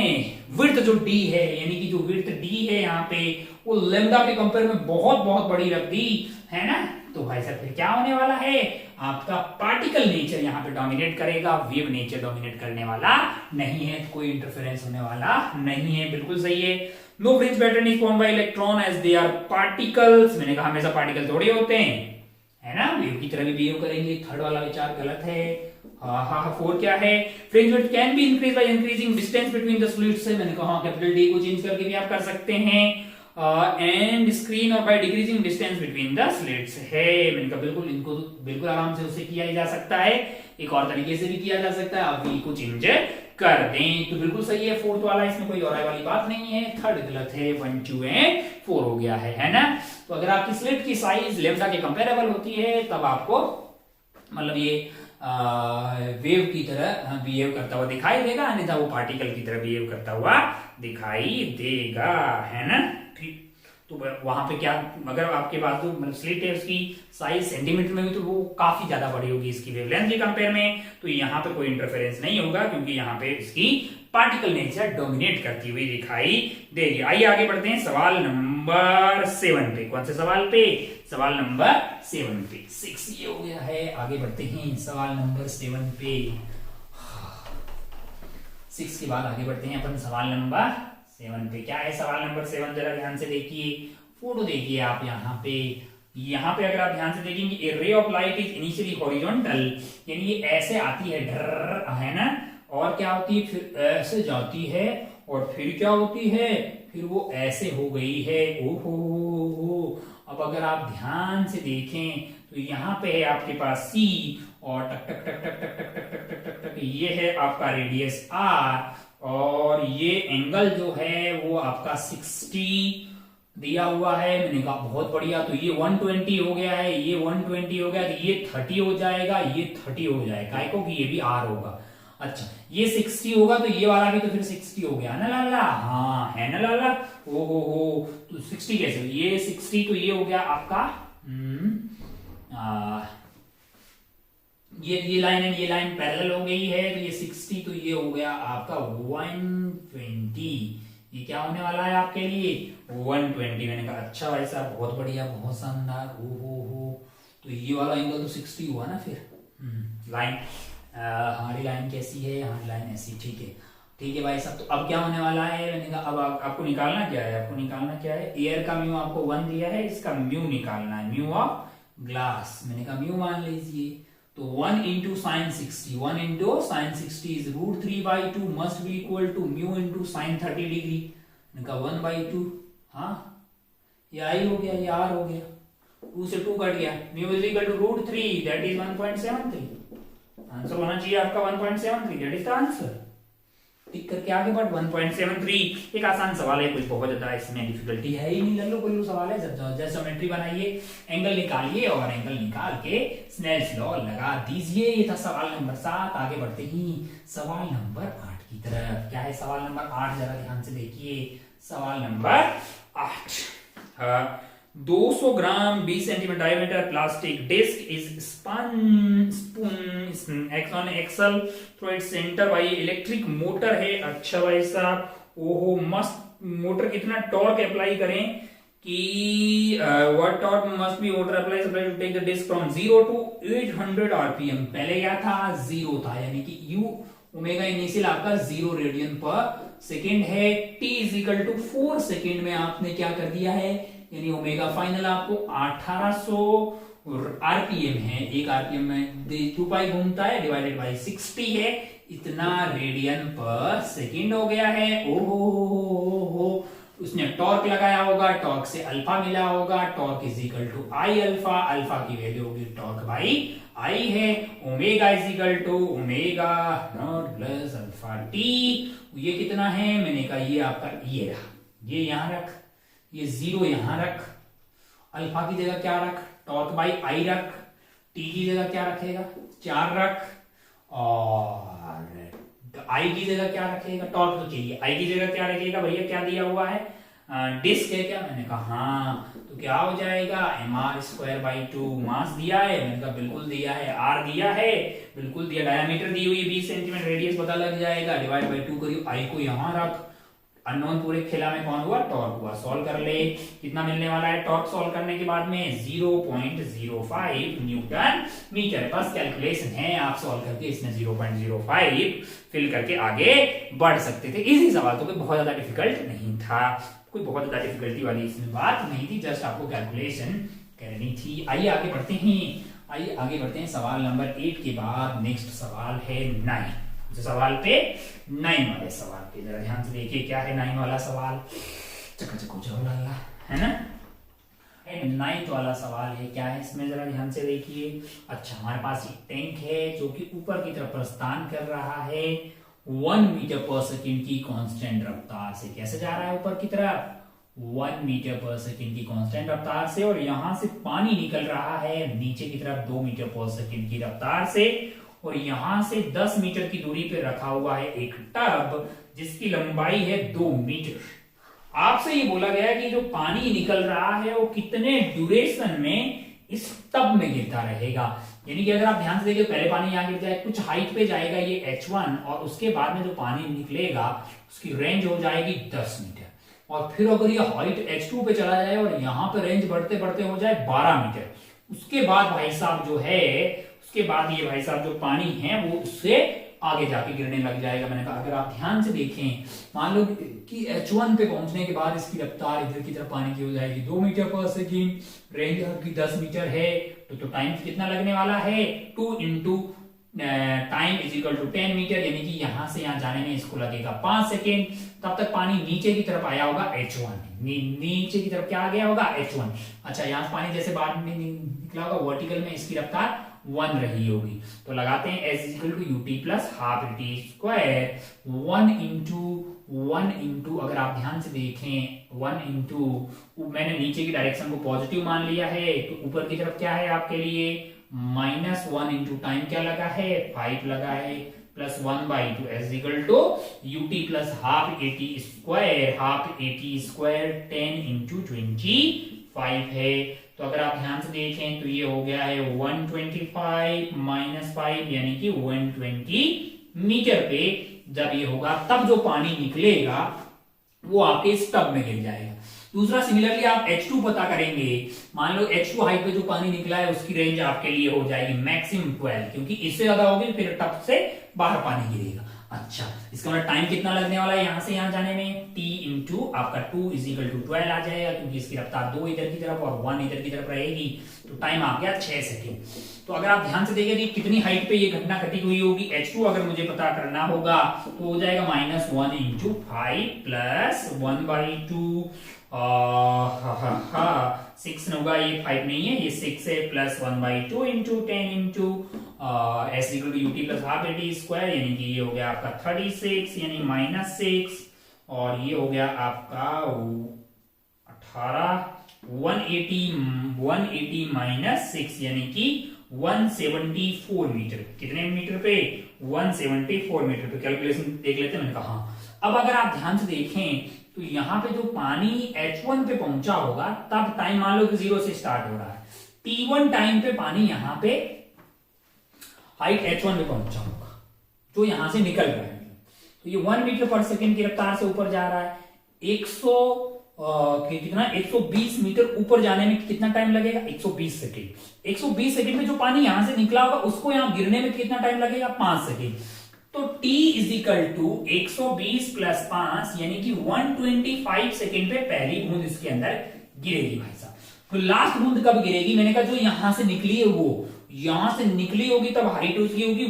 विड्थ जो d है, यानी कि जो विड्थ d है यहाँ पे, वो लैम्डा के कंपेयर में बहुत बहुत बड़ी रख दी है ना, तो भाई साहब फिर क्या होने वाला है, आपका पार्टिकल नेचर यहाँ पे डोमिनेट करेगा, वेव नेचर डोमिनेट करने वाला नहीं है, कोई इंटरफेरेंस होने वाला नहीं है, बिल्कुल सही है। No fringe pattern is formed by electron as they are particles. मैंने कहा हमेशा पार्टिकल थोड़े होते हैं, है ना, वेव की तरह भी बिहेव करेंगे। थर्ड वाला विचार गलत है। हाँ 4 क्या है, fringe width can be increase by increasing distance between the slits से। मैंने कहा कैपिटल D को चेंज करके भी आप कर सकते हैं, एंड स्क्रीन और by decreasing distance between the slits है। मैंने कहा बिल्कुल, इनको तो बिल्कुल आराम से उससे किया जा सकता है, एक और तरीके से भी किया जा सकता है, आप V को चेंज कर दें, तो बिल्कुल सही है। 4th वाला, इसमें कोई दोहराई वाली बात नहीं है। थर्ड गलत है, 1, 2 एंड 4 हो गया है ना। तो अगर आपकी स्लिट की साइज लैम्डा के कंपेरेबल होती है, तब आपको मतलब ये वेव की तरह बिहेव करता हुआ दिखाई देगा, अन्यथा वो पार्टिकल की तरह बिहेव करता हुआ दिखाई देगा, है ना। ठीक, तो वहां पे क्या, अगर आपके पास जो मतलब स्लिट है उसकी साइज सेंटीमीटर में भी, तो वो काफी ज्यादा बड़ी होगी इसकी वेवलेंथ के कंपेयर में, तो यहाँ पे कोई इंटरफेरेंस नहीं होगा, क्योंकि यहाँ पे इसकी पार्टिकल नेचर डोमिनेट करती हुई दिखाई देगी। आइए आगे बढ़ते हैं सवाल नंबर 7 पे। कौन से सवाल पे, सवाल नंबर 7 पे। 6 ये हो गया है, आगे बढ़ते हैं सवाल नंबर 7 पे। 6 के बाद आगे बढ़ते हैं अपन सवाल नंबर 7 पे। क्या है सवाल नंबर 7, जरा ध्यान से देखिए, फोटो देखिए आप यहाँ पे। यहाँ पे अगर आप ध्यान से देखेंगे, a ray of light is initially horizontal, यानी ये ऐसे आती है ढर, है ना, और क्या होती है फिर ऐसे जाती है और फिर क्या होती है, फिर वो ऐसे हो गई है। ओहो हो। अब अगर आप ध्यान से देखें तो यहाँ पे है आपके पास सी, और टक टक टक टक टक टक टक टक टक टक टक, ये है आपका रेडियस आर, और ये एंगल जो है वो आपका 60 दिया हुआ है। मैंने कहा बहुत बढ़िया, तो ये 120 हो गया है, ये 120 हो गया, तो ये 30 हो जाएगा, ये 30 हो जाएगा, काय को कि ये भी आर होगा। अच्छा, ये 60 होगा तो ये वाला भी तो फिर 60 हो गया ना लाला, हाँ है ना लाला। ओ हो, तो 60 कैसे, ये 60 तो ये हो गया आपका ये लाइन एंड ये लाइन पैरेलल हो गई है, तो ये 60 तो ये हो गया आपका 120। ये क्या होने वाला है आपके लिए 120। मैंने कहा अच्छा भाई साहब बहुत बढ़िया, बहुत शानदार। हो, तो ये वाला एंगल तो 60 हुआ ना फिर। लाइन हमारी लाइन कैसी है, हमारी लाइन ऐसी, ठीक है भाई साहब। तो अब क्या होने वाला है, मैंने कहा अब आपको निकालना क्या है, आपको निकालना क्या है, एयर का म्यू आपको 1 दिया है, इसका म्यू निकालना है, म्यू ऑफ ग्लास। मैंने कहा म्यू मान लीजिए, तो 1 into sine 60, 1 into sine 60 is √3/2 must be equal to mu into sine 30 degree. मैंने कहा 1/2, हाँ ये आई हो गया, ये आर हो गया, 2 से 2 कट गया, mu is equal to √3 that is 1.73। Answer होना चाहिए आपका 1.73, that is the answer. Tick करके आगे बढ़, 1.73 एक आसान सवाल है, कुछ बहुत ज्यादा इसमें डिफिकल्टी है ही नहीं, लल्लो गुल्लू सवाल है। जस्ट ज्योमेट्री बनाइए, एंगल निकालिए और एंगल निकाल के स्नेल्स लॉ लगा दीजिए। ये था सवाल नंबर 7। आगे बढ़ते ही सवाल नंबर 8 की तरफ। क्या है सवाल नंबर 8, जरा ध्यान से देखिए। सवाल number 8, 200 gram 20 centimetre diameter plastic disc is spun x on axle through its centre by electric motor है। अच्छा भाई साहब, ओहो मस्त मोटर, कितना टॉर्क अप्लाई करें कि what torque must be motor apply supply to take the disc from 0 to 800 RPM. पहले क्या था, 0 था, यानी कि यू ओमेगा इनिशियल आपका 0 रेडियन पर सेकेंड है। t is equal to 4 second में आपने क्या कर दिया है, यानी ओमेगा फाइनल आपको 1800 आरपीएम है। एक आरपीएम में 2 पाई घूमता है, डिवाइडेड बाय 60 है, इतना रेडियन पर सेकेंड हो गया है। ओहो, उसने टॉर्क लगाया होगा, टॉर्क से अल्फा मिला होगा, torque is equal to I alpha, alpha की वैल्यू होगी टॉर्क बाई आई है। Omega is equal to omega naught plus alpha t. ये कितना है, मैंने कहा ये आपका ये रहा, ये यहां रख, ये 0 यहां रख, अल्फा की जगह क्या रख, टॉर्क बाई आई रख, टी की जगह क्या रखेगा 4 रख, और आई की जगह क्या रखेगा, टॉर्क तो चाहिए, आई की जगह क्या रखेगा भैया, क्या दिया हुआ है डिस्क है क्या, मैंने कहा हाँ, तो क्या हो जाएगा mr²/2 मास दिया है, मैंने कहा बिल्कुल दिया है, आर दिया है बिल्कुल दिया, डायमीटर दी हुई 20 सेंटीमीटर, रेडियस पता लग जाएगा, डिवाइड बाय 2 करियो, आई को यहां रख, अननोन पूरे खेला में कौन हुआ, टॉर्क हुआ। सॉल्व कर ले, कितना मिलने वाला है टॉर्क सॉल्व करने के बाद में 0.05 न्यूटन मीटर। बस कैलकुलेशन है, आप सॉल्व करके इसमें 0.05 फिल करके आगे बढ़ सकते थे। इजी सवाल तो कोई बहुत ज्यादा डिफिकल्ट नहीं था, कोई बहुत ज्यादा डिफिकल्टी वाली इसमें बात नहीं थी, जस्ट आपको कैलकुलेशन करनी थी। आइए आगे बढ़ते हैं, सवाल नंबर 8 के बाद नेक्स्ट सवाल है 9। सवाल पे 9 वाले सवाल पे जरा ध्यान से देखिए, क्या है 9 वाला सवाल, चकाचक हो जाओ लाला, है ना। 9th वाला सवाल है, क्या है इसमें जरा ध्यान से देखिए। अच्छा, हमारे पास एक टैंक है जो कि ऊपर की तरफ प्रस्थान कर रहा है 1 मीटर पर सेकेंड की कांस्टेंट रफ्तार से। कैसे जा रहा है ऊपर की तरफ, 1 मीटर पर सेकेंड की कांस्टेंट रफ्तार से, और यहां से पानी निकल रहा है नीचे की तरफ 2 मीटर पर सेकेंड की रफ्तार से, और यहां से 10 मीटर की दूरी पे रखा हुआ है एक टब जिसकी लंबाई है 2 मीटर। आपसे ये बोला गया है कि जो पानी निकल रहा है वो कितने ड्यूरेशन में इस टब में गिरता रहेगा। यानी कि अगर आप ध्यान से देखिए, पहले पानी यहां गिर जाए, कुछ हाइट पे जाएगा ये h1, और उसके बाद में जो पानी निकलेगा उसकी रेंज हो जाएगी 10 मीटर, और फिर अगर ये हाइट h2 पे चला जाए और यहां पे रेंज बढ़ते बढ़ते हो जाए 12 मीटर, उसके बाद भाई साहब जो है, उसके बाद ये भाई साहब जो पानी है वो उससे आगे जाके गिरने लग जाएगा। मैंने कहा अगर आप ध्यान से देखें, मान लो कि h1 पे पहुंचने के बाद इसकी रफ्तार इधर की तरफ पानी की हो जाएगी 2 मीटर पर सेकेंड, रेंज आपकी 10 मीटर है, तो टाइम कितना लगने वाला है 2 into time is equal to 10 metre, यानी कि यहां से यहां जाने में इसको लगेगा 5 सेकेंड। तब तक पानी नीचे की तरफ आया होगा H1, नीचे की तरफ क्या आ गया होगा H1। अच्छा, यहां से पानी जैसे बाहर में निकला होगा वर्टिकल में, इसकी रफ्तार 1 रही होगी। तो लगाते हैं S equal to ut plus half t square 1 into अगर आप ध्यान से देखें 1 इंटू, मैंने नीचे की डायरेक्शन को पॉजिटिव मान लिया है, तो ऊपर की तरफ क्या है आपके लिए -1 इंटू टाइम क्या लगा है 5 लगा है, plus 1/2 s equal to ut plus half at square 10 into 25 है। तो अगर आप ध्यान से देखें तो ये हो गया है 125 माइनस 5 यानी कि 120 मीटर पे जब ये होगा तब जो पानी निकलेगा वो आपके इस टब में गिर जाएगा। दूसरा, सिमिलरली आप H2 पता करेंगे, मान लो H2 हाइट पे जो पानी निकला है उसकी रेंज आपके लिए हो जाएगी मैक्सिमम 12, क्योंकि इससे ज्यादा होगी फिर टब से बाहर पानी गिरेगा। अच्छा, इसका मतलब टाइम कितना लगने वाला है यहां से यहां जाने में, T इंटू आपका 2 इज इक्वल टू 12 आ जाएगा, क्योंकि इसकी रफ्तार 2 इधर की तरफ और 1 इधर की तरफ रहेगी, तो टाइम आ गया 6 सेकेंड। तो अगर आप ध्यान से देखें कितनी हाइट पे ये घटना घटी हुई होगी, H2 अगर मुझे पता करना होगा तो हो जाएगा -1 इंटू 5 प्लस 1/2 6 होगा, ये 5 नहीं है, ये 6 है, plus 1/2 into 10 into s equal to ut plus half at square, यानी कि ये हो गया आपका 36 यानी -6, और ये हो गया आपका 18 180 माइनस 6 यानी कि 174 मीटर। कितने मीटर पे 174 मीटर पे। कैलकुलेशन देख लेते हैं, मैंने कहा। अब अगर आप ध्यान से देखें तो यहां पे जो पानी H1 पे पहुंचा होगा तब टाइम मान लो कि 0 से स्टार्ट हो रहा है, T1 टाइम पे पानी यहां पे हाइट H1 पे पहुंचा होगा जो यहां से निकल रहा है, तो ये 1 मीटर पर सेकेंड की रफ्तार से ऊपर जा रहा है। 120 मीटर ऊपर जाने में कितना टाइम लगेगा 120 सेकेंड। 120 सेकेंड में जो पानी यहां से निकला होगा उसको यहां गिरने में कितना टाइम लगेगा 5 सेकेंड। तो T is equal to 120 plus 5 यानी कि 125 सेकेंड पे पहली बूंद इसके अंदर गिरेगी भाई साहब। तो लास्ट बूंद कब गिरेगी, मैंने कहा जो यहां से निकली है वो यहां से निकली होगी तब हाइट उसकी होगी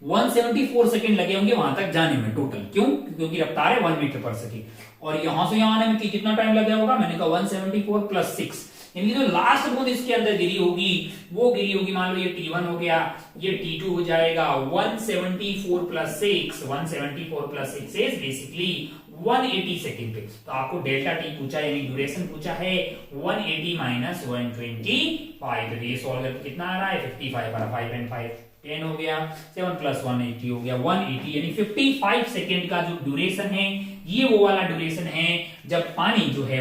174 सेकेंड लगे होंगे वहां तक जाने में टोटल। क्यों? क्योंकि रफ्तार है 1 मीटर पर सेकेंड, और यहां से यहां आने में कितना टाइम लगा होगा, मैंने कहा 174 प्लस 6, यानी जो लास्ट बूंद इसके अंदर गिरी होगी वो गिरी होगी, मान लो ये T1 हो गया, ये T2 हो जाएगा 174 प्लस 6 इज बेसिकली 180 सेकेंड पे। तो आपको डेल्टा टी पूछा यानी ड्यूरेशन पूछा है 180 माइनस 125, तो ये सॉल्व करके कितना आ रहा है 55 आ रहा, 5 and 5 10 हो गया, 7 प्लस 180 हो गया 180, यानी 55 सेकेंड का जो ड्यूरेशन है ये वो वाला ड्यूरेशन है जब पानी जो है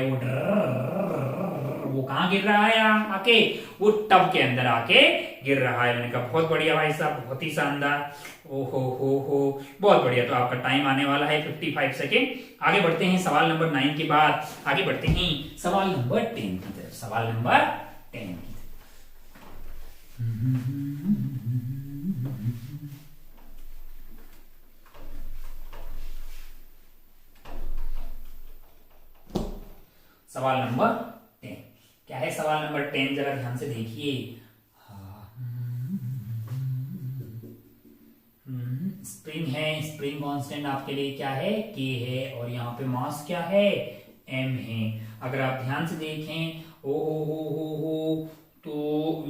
वो कहां गिर रहा है आके, वो टब के अंदर आके गिर रहा है। मैंने कहा बहुत बढ़िया भाई साहब, बहुत ही शानदार, ओहो हो बहुत बढ़िया। तो आपका टाइम आने वाला है 55 सेकेंड। आगे बढ़ते हैं सवाल नंबर 9 के बाद आगे बढ़ते हैं सवाल नंबर 10 की तरफ। सवाल नंबर 10 की तरफ सवाल नंबर 10 क्या है? सवाल नंबर 10 जरा ध्यान से देखिए। स्प्रिंग है, स्प्रिंग कांस्टेंट आपके लिए क्या है K है, और यहाँ पे मास क्या है M है। अगर आप ध्यान से देखें हो तो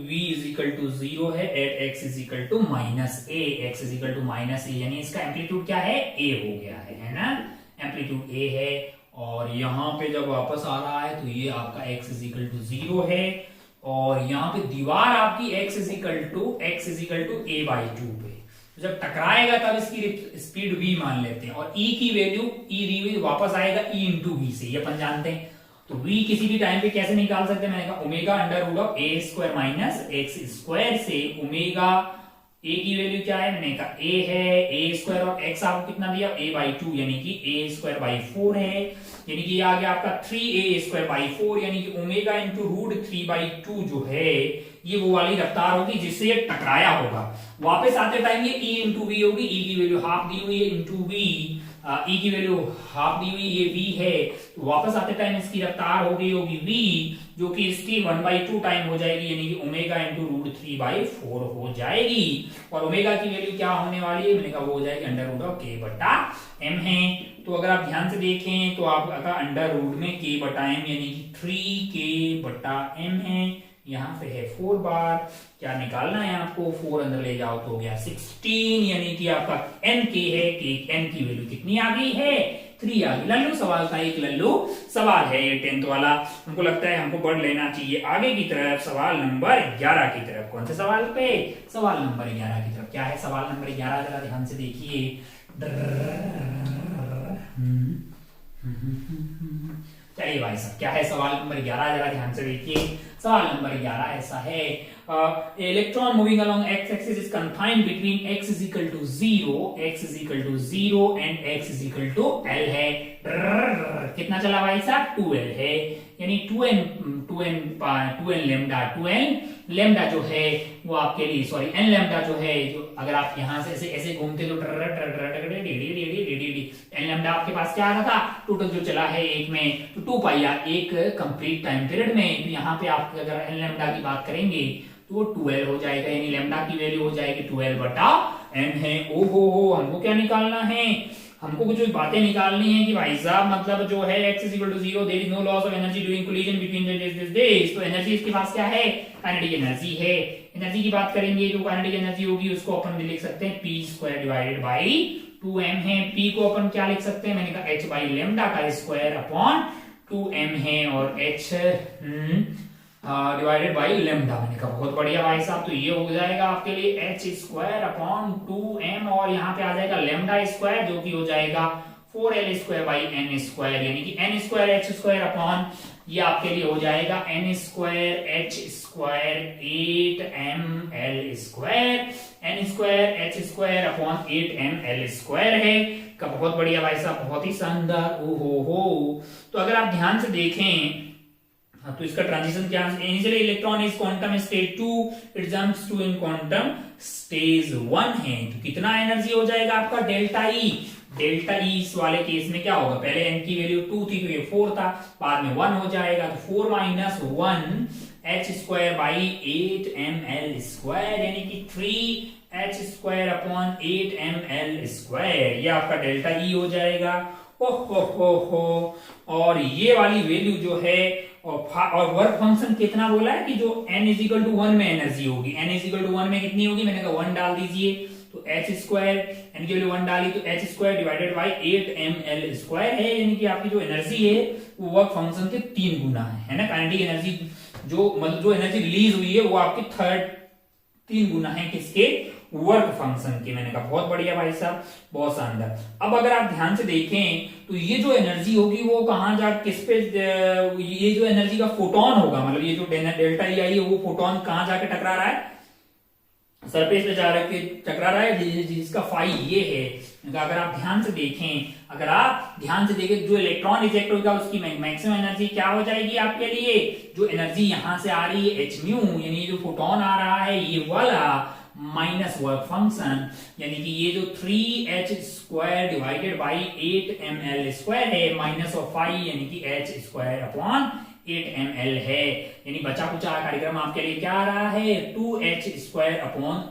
V इज इक्वल टू 0 है at x is equal to -a, x is equal to -a, यानी इसका एम्पलीट्यूड क्या है A हो गया है ना, एम्पलीट्यूड A है। और यहाँ पे जब वापस आ रहा है तो ये आपका x इज इक्वल टू 0 है, और यहाँ पे दीवार आपकी x is equal to a/2 पे, तो जब टकराएगा तब इसकी स्पीड v मान लेते हैं, और e की वैल्यू वापस आएगा e इंटू वी से, ये अपन जानते हैं। तो v किसी भी टाइम पे कैसे निकाल सकते हैं, मैंने कहा omega under root of a square minus x square से ओमेगा a की वैल्यू क्या है, मैंने कहा a है, a स्क्वायर ऑफ x आपको कितना दिया a/2 यानी कि a स्क्वायर बाई 4 है, यानी कि आ गया आपका 3a स्क्वायर बाई 4, यानी कि ओमेगा इंटू रूट 3/2 जो है ये वो वाली रफ्तार होगी जिससे ये टकराया होगा। वापस आते टाइम ये e इंटू वी होगी, e की वैल्यू हाफ दी हुई है इंटू वी, ई की वैल्यू हाफ दी हुई, ये v है, तो वापस आते टाइम इसकी रफ्तार हो गई होगी v, जो कि इसकी 1/2 टाइम हो जाएगी, यानी कि ओमेगा इंटू √3/4 हो जाएगी। और ओमेगा की वैल्यू क्या होने वाली है, मैंने कहा वो हो जाएगी √k/m है। तो अगर आप ध्यान से देखें तो आपका √में k/m यानी कि 3k/m है। यहाँ पे है 4 बार, क्या निकालना है आपको, 4 अंदर ले जाओ तो हो गया 16, यानी कि आपका n k है, n की वैल्यू कितनी आ गई है, 3 आ गई। लल्लू सवाल था, एक लल्लू सवाल है ये 10th वाला। हमको लगता है हमको बढ़ लेना चाहिए आगे की तरफ, सवाल नंबर 11 की तरफ। कौन से सवाल पे, सवाल नंबर 11 की तरफ। क्या है सवाल नंबर 11, जरा ध्यान से देखिए। चलिए भाई साहब, क्या है सवाल नंबर 11, जरा ध्यान से देखिए। सवाल नंबर 11 ऐसा है, electron moving along x axis is confined between x is equal to 0 and x is equal to L है। कितना चला भाई साहब, 2L है, यानी 2n लेमडा जो है वो आपके लिए, सॉरी n लेमडा जो है, जो अगर आप यहां से ऐसे ऐसे घूमते तो n लेमडा आपके पास क्या आ रहा था, टोटल जो चला है एक में, तो 2 पाई आर एक कंप्लीट टाइम पीरियड में। तो यहाँ पे आप अगर n लेमडा की बात करेंगे तो वो 2L हो जाएगा, यानी लेमडा की वैल्यू हो जाएगी 2L/m है। ओहो, हमको क्या निकालना है, हमको कुछ बातें निकालनी है कि भाई साहब मतलब जो है x = 0, there is no loss of energy during collision between this. तो एनर्जी इसके पास क्या है, काइनेटिक एनर्जी है। एनर्जी की बात करेंगे, जो काइनेटिक एनर्जी होगी उसको अपन लिख सकते हैं p² / 2m है। p को अपन क्या लिख सकते हैं, मैंने कहा h/λ² / 2m है, और h डिवाइडेड बाई लेमडा, मैंने कहा बहुत बढ़िया भाई साहब। तो ये हो जाएगा आपके लिए h² / 2m, और यहाँ पे आ जाएगा लेमडा स्क्वायर, जो कि हो जाएगा 4L² / n², यानी कि n²h² ये आपके लिए हो जाएगा n²h² 8mL², n²h² 8mL² है का। बहुत बढ़िया भाई साहब, बहुत ही शानदार। ओहो, तो अगर आप ध्यान से देखें तो इसका ट्रांजिशन क्या है, initially electron is quantum state 2, it jumps to in quantum stage 1 है। तो कितना एनर्जी हो जाएगा आपका, डेल्टा ई। इस वाले केस में क्या होगा, पहले n की वैल्यू 2 थी तो ये 4 था, बाद में 1 हो जाएगा, तो 4 - 1 h² / 8mL², यानी कि 3h² / 8mL², ये आपका डेल्टा ई हो जाएगा। ओहो, और ये वाली वैल्यू जो है, और वर्क फंक्शन कितना बोला है कि जो n = 1 में एनर्जी होगी, n = 1 में कितनी होगी, मैंने कहा 1 डाल दीजिए, तो h² n की वैल्यू 1 डाली तो h² डिवाइडेड बाय 8mL² है, यानी कि आपकी जो एनर्जी है वो वर्क फंक्शन के 3 गुना है ना। काइनेटिक एनर्जी जो मतलब जो एनर्जी रिलीज हुई है वो आपकी 3 गुना है किसके, वर्क फंक्शन के। मैंने कहा बहुत बढ़िया भाई साहब, बहुत शानदार। अब अगर आप ध्यान से देखें तो ये जो एनर्जी होगी वो कहां जा, किस पे, ये जो एनर्जी का फोटोन होगा, मतलब ये जो डेल्टा ई आई है वो फोटोन कहां जाके टकरा रहा है, सरफेस पे जा रहा है, टकरा रहा है, जिसका फाई ये है। अगर आप ध्यान से देखें, जो इलेक्ट्रॉन रिजेक्ट होगा उसकी मैक्सिमम एनर्जी क्या हो जाएगी आपके लिए, जो एनर्जी यहां से आ रही है h म्यू, यानी जो फोटोन आ रहा है ये वाला, माइनस वर्क फंक्शन, यानी कि ये जो 3h² डिवाइडेड बाई 8mL² है, माइनस ऑफ फाई यानी कि h² / 8mL है, यानी बचा कुचा कार्यक्रम आपके लिए क्या आ रहा है, 2h² /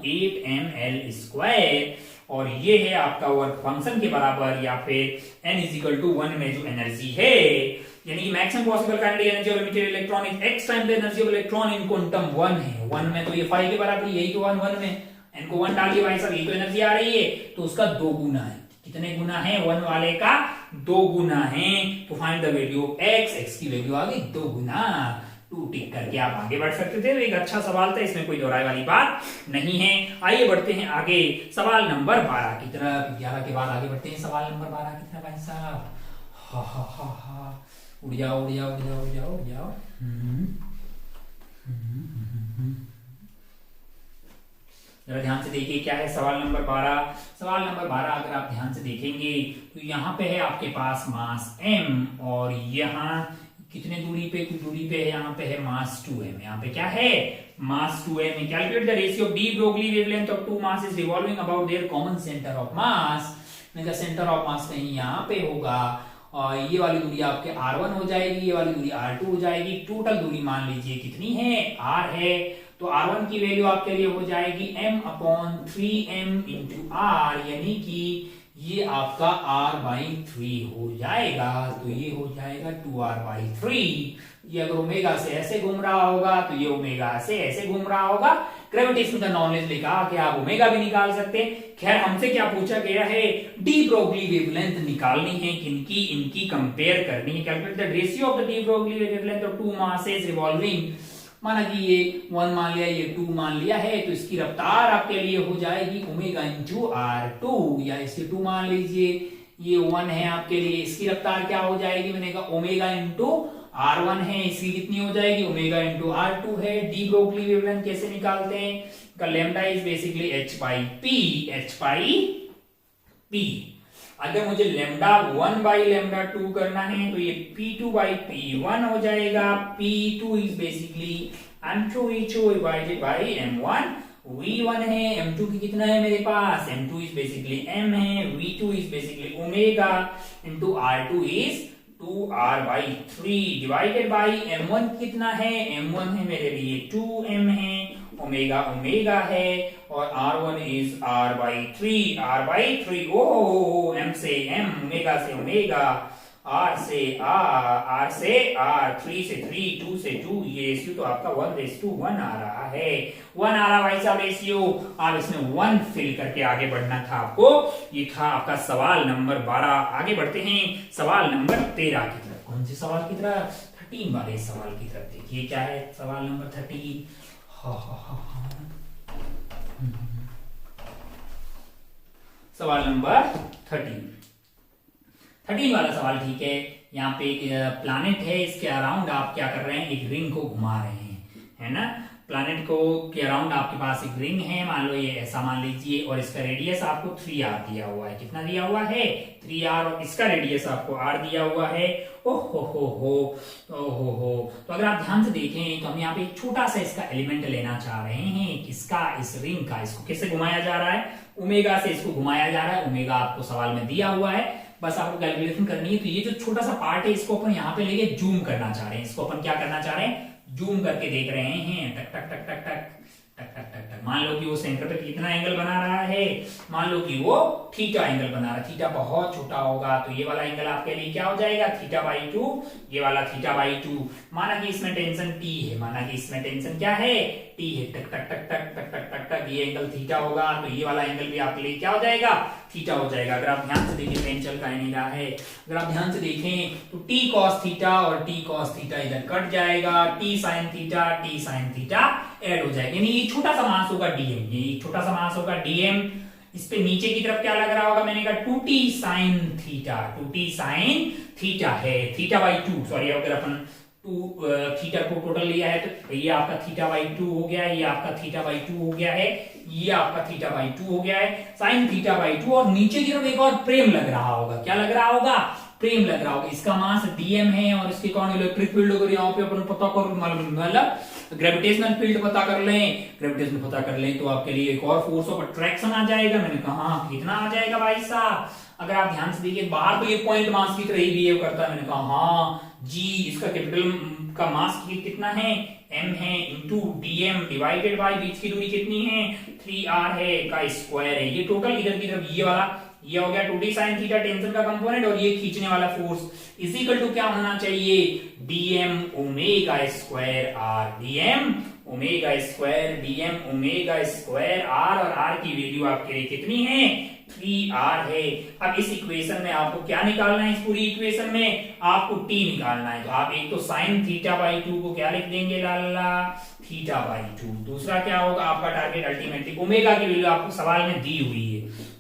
8mL², और ये है आपका वर्क फंक्शन के बराबर, या फिर n = 1 में जो एनर्जी है, यानी कि maximum possible kinetic energy of emitted electron is x time the energy of electron in quantum 1 है। 1 में तो ये 5 के बराबर, यही तो 1 में n को 1 डालिए भाई साहब, ये तो एनर्जी आ रही है, तो उसका 2 गुना है। कितने गुना है, 1 वाले का 2 गुना है। तो find the value of x की वैल्यू आ गई 2 गुना। 2 टिक करके आप आगे बढ़ सकते थे। एक अच्छा सवाल था, इसमें कोई दोहराई वाली बात नहीं है। आइए बढ़ते हैं आगे सवाल नंबर 12 की तरफ। 11 के बाद आगे बढ़ते हैं सवाल नंबर 12 की तरफ भाई साहब। हा उड़ जाओ। जरा ध्यान से देखिए क्या है सवाल नंबर 12। सवाल नंबर 12 अगर आप ध्यान से देखेंगे तो यहाँ पे है आपके पास मास m, और यहाँ कितने दूरी पे है, यहाँ पे है मास 2m। यहाँ पे क्या है, मास 2m। Calculate the ratio of d Broglie wavelength of two masses revolving about their common center of mass मैंने कहा सेंटर ऑफ मास कहीं यहाँ पे होगा, और ये वाली दूरी आपके r1 हो जाएगी, ये वाली दूरी r2 हो जाएगी। टोटल दूरी मान लीजिए कितनी है, r है। तो r1 की वैल्यू आपके लिए हो जाएगी m/3m इंटू r, यानी कि ये आपका r/3 हो जाएगा। तो ये हो जाएगा 2r/3। ये अगर ओमेगा से ऐसे घूम रहा होगा तो ये ओमेगा से ऐसे घूम रहा होगा। ग्रेविटेशन का नॉलेज लिखा कि आप ओमेगा भी निकाल सकते हैं। खैर हमसे क्या पूछा गया है, डी ब्रोगली वेवलेंथ निकालनी है, किनकी, इनकी कंपेयर करनी है। Calculate the ratio of the de Broglie wavelength of two masses revolving. माना कि ये 1 मान लिया, ये 2 मान लिया है, तो इसकी रफ्तार आपके लिए हो जाएगी ओमेगा इंटू r2, या इसे 2 मान लीजिए, ये 1 है आपके लिए, इसकी रफ्तार क्या हो जाएगी, मैंने कहा ओमेगा इंटू r1 है, इसकी कितनी हो जाएगी, ओमेगा इंटू r2 है। डी ब्रोगली वेवलेंथ कैसे निकालते हैं, का lambda is basically h by p। अगर मुझे लैम्डा 1 बाई लैम्डा 2 करना है तो ये p2 बाई p1 हो जाएगा। p2 is basically m2 divided by m1। v1 है, m2 की कितना है मेरे पास, m2 इज बेसिकली m है, v2 is basically omega into r2 is 2r/3 divided by m1 कितना है, m1 है मेरे लिए 2m है, ओमेगा ओमेगा है, और r1 इज r/3 ओ m से m, ओमेगा से ओमेगा, r से r, 3 से 3, 2 से 2, ये रेशियो तो आपका 1:1 आ रहा है। 1 आ रहा भाई साहब रेशियो। आप इसमें 1 फिल करके आगे बढ़ना था आपको। ये था आपका सवाल नंबर 12। आगे बढ़ते हैं सवाल नंबर 13 की तरफ। कौन से सवाल की तरफ, 13 वाले सवाल की तरफ। देखिए क्या है सवाल नंबर 13। सवाल नंबर 13 वाला सवाल ठीक है। यहाँ पे एक प्लैनेट है, इसके अराउंड आप क्या कर रहे हैं, एक रिंग को घुमा रहे हैं, है ना। प्लैनेट को के अराउंड आपके पास एक रिंग है, मान लो ये ऐसा मान लीजिए, और इसका रेडियस आपको 3r दिया हुआ है। कितना दिया हुआ है, 3r, और इसका रेडियस आपको r दिया हुआ है। ओहो हो। तो अगर आप ध्यान से देखें तो हम यहाँ पे एक छोटा सा इसका एलिमेंट लेना चाह रहे हैं, किसका, इस रिंग का। इसको कैसे घुमाया जा रहा है, ओमेगा से इसको घुमाया जा रहा है। ओमेगा आपको सवाल में दिया हुआ है, बस आपको कैलकुलेशन करनी है। तो ये जो छोटा सा पार्ट है इसको अपन यहाँ पे लेके जूम करना चाह रहे हैं। इसको अपन क्या करना चाह रहे हैं, जूम करके देख रहे हैं। टक टक टक टक टक टक टक टक टक। मान लो कि वो सेंटर पे कितना एंगल बना रहा है, मान लो कि वो थीटा एंगल बना रहा है। थीटा बहुत छोटा होगा तो ये वाला एंगल आपके लिए क्या हो जाएगा, θ/2। ये वाला θ/2। माना कि इसमें टेंशन T है, माना कि इसमें टेंशन क्या है, T है। टक टक टक टक टक टक टक टक। ये एंगल थीटा होगा तो ये वाला एंगल भी आपके लिए क्या हो जाएगा, थीटा हो जाएगा। अगर आप ध्यान से देखें, पेन चल का नहीं रहा है, अगर आप ध्यान से देखें तो t cos थीटा और t cos थीटा इधर कट जाएगा, t sin थीटा ऐड हो जाएगा। यानी ये छोटा सा मास होगा dm, ये छोटा सा मास होगा dm। इस पे नीचे की तरफ क्या लग रहा होगा, मैंने कहा 2t sin थीटा है, θ/2। सॉरी, अगर अपन थीटा को टोटल लिया है तो ये आपका θ/2 हो गया है, ये आपका θ/2 हो गया है, ये आपका θ/2 हो गया है, sin θ/2। और नीचे की तरफ एक और प्रेम लग रहा होगा, क्या लग रहा होगा, प्रेम लग रहा होगा। इसका मास dm है और इसके कौन इलेक्ट्रिक फील्ड अगर यहाँ पे अपन पता कर, मतलब ग्रेविटेशनल फील्ड पता कर लें, ग्रेविटेशन पता कर लें तो आपके लिए एक और फोर्स ऑफ अट्रैक्शन आ जाएगा। मैंने कहा कितना आ जाएगा भाई साहब, अगर आप ध्यान से देखिए बाहर तो ये पॉइंट मास की तरह ही बिहेव करता है। मैंने कहा हाँ जी, इसका कैपिटल का मास कितना है, m है, इंटू dm डिवाइडेड बाय बीच की दूरी कितनी है, 3r है, का स्क्वायर है। ये टोटल इधर की तरफ ये वाला ये हो गया 2t sin थीटा टेंशन का कंपोनेंट, और ये खींचने वाला फोर्स इज इक्वल टू क्या होना चाहिए, dm omega square r, dm omega square r, और r की वैल्यू आपके लिए कितनी है, 3r है। अब इस इक्वेशन में आपको क्या निकालना है, इस पूरी इक्वेशन में आपको t निकालना है। तो आप एक तो sin θ/2 को क्या लिख देंगे, लाला θ/2। दूसरा क्या होगा आपका टारगेट, अल्टीमेटली ओमेगा की वैल्यू आपको सवाल में दी हुई है।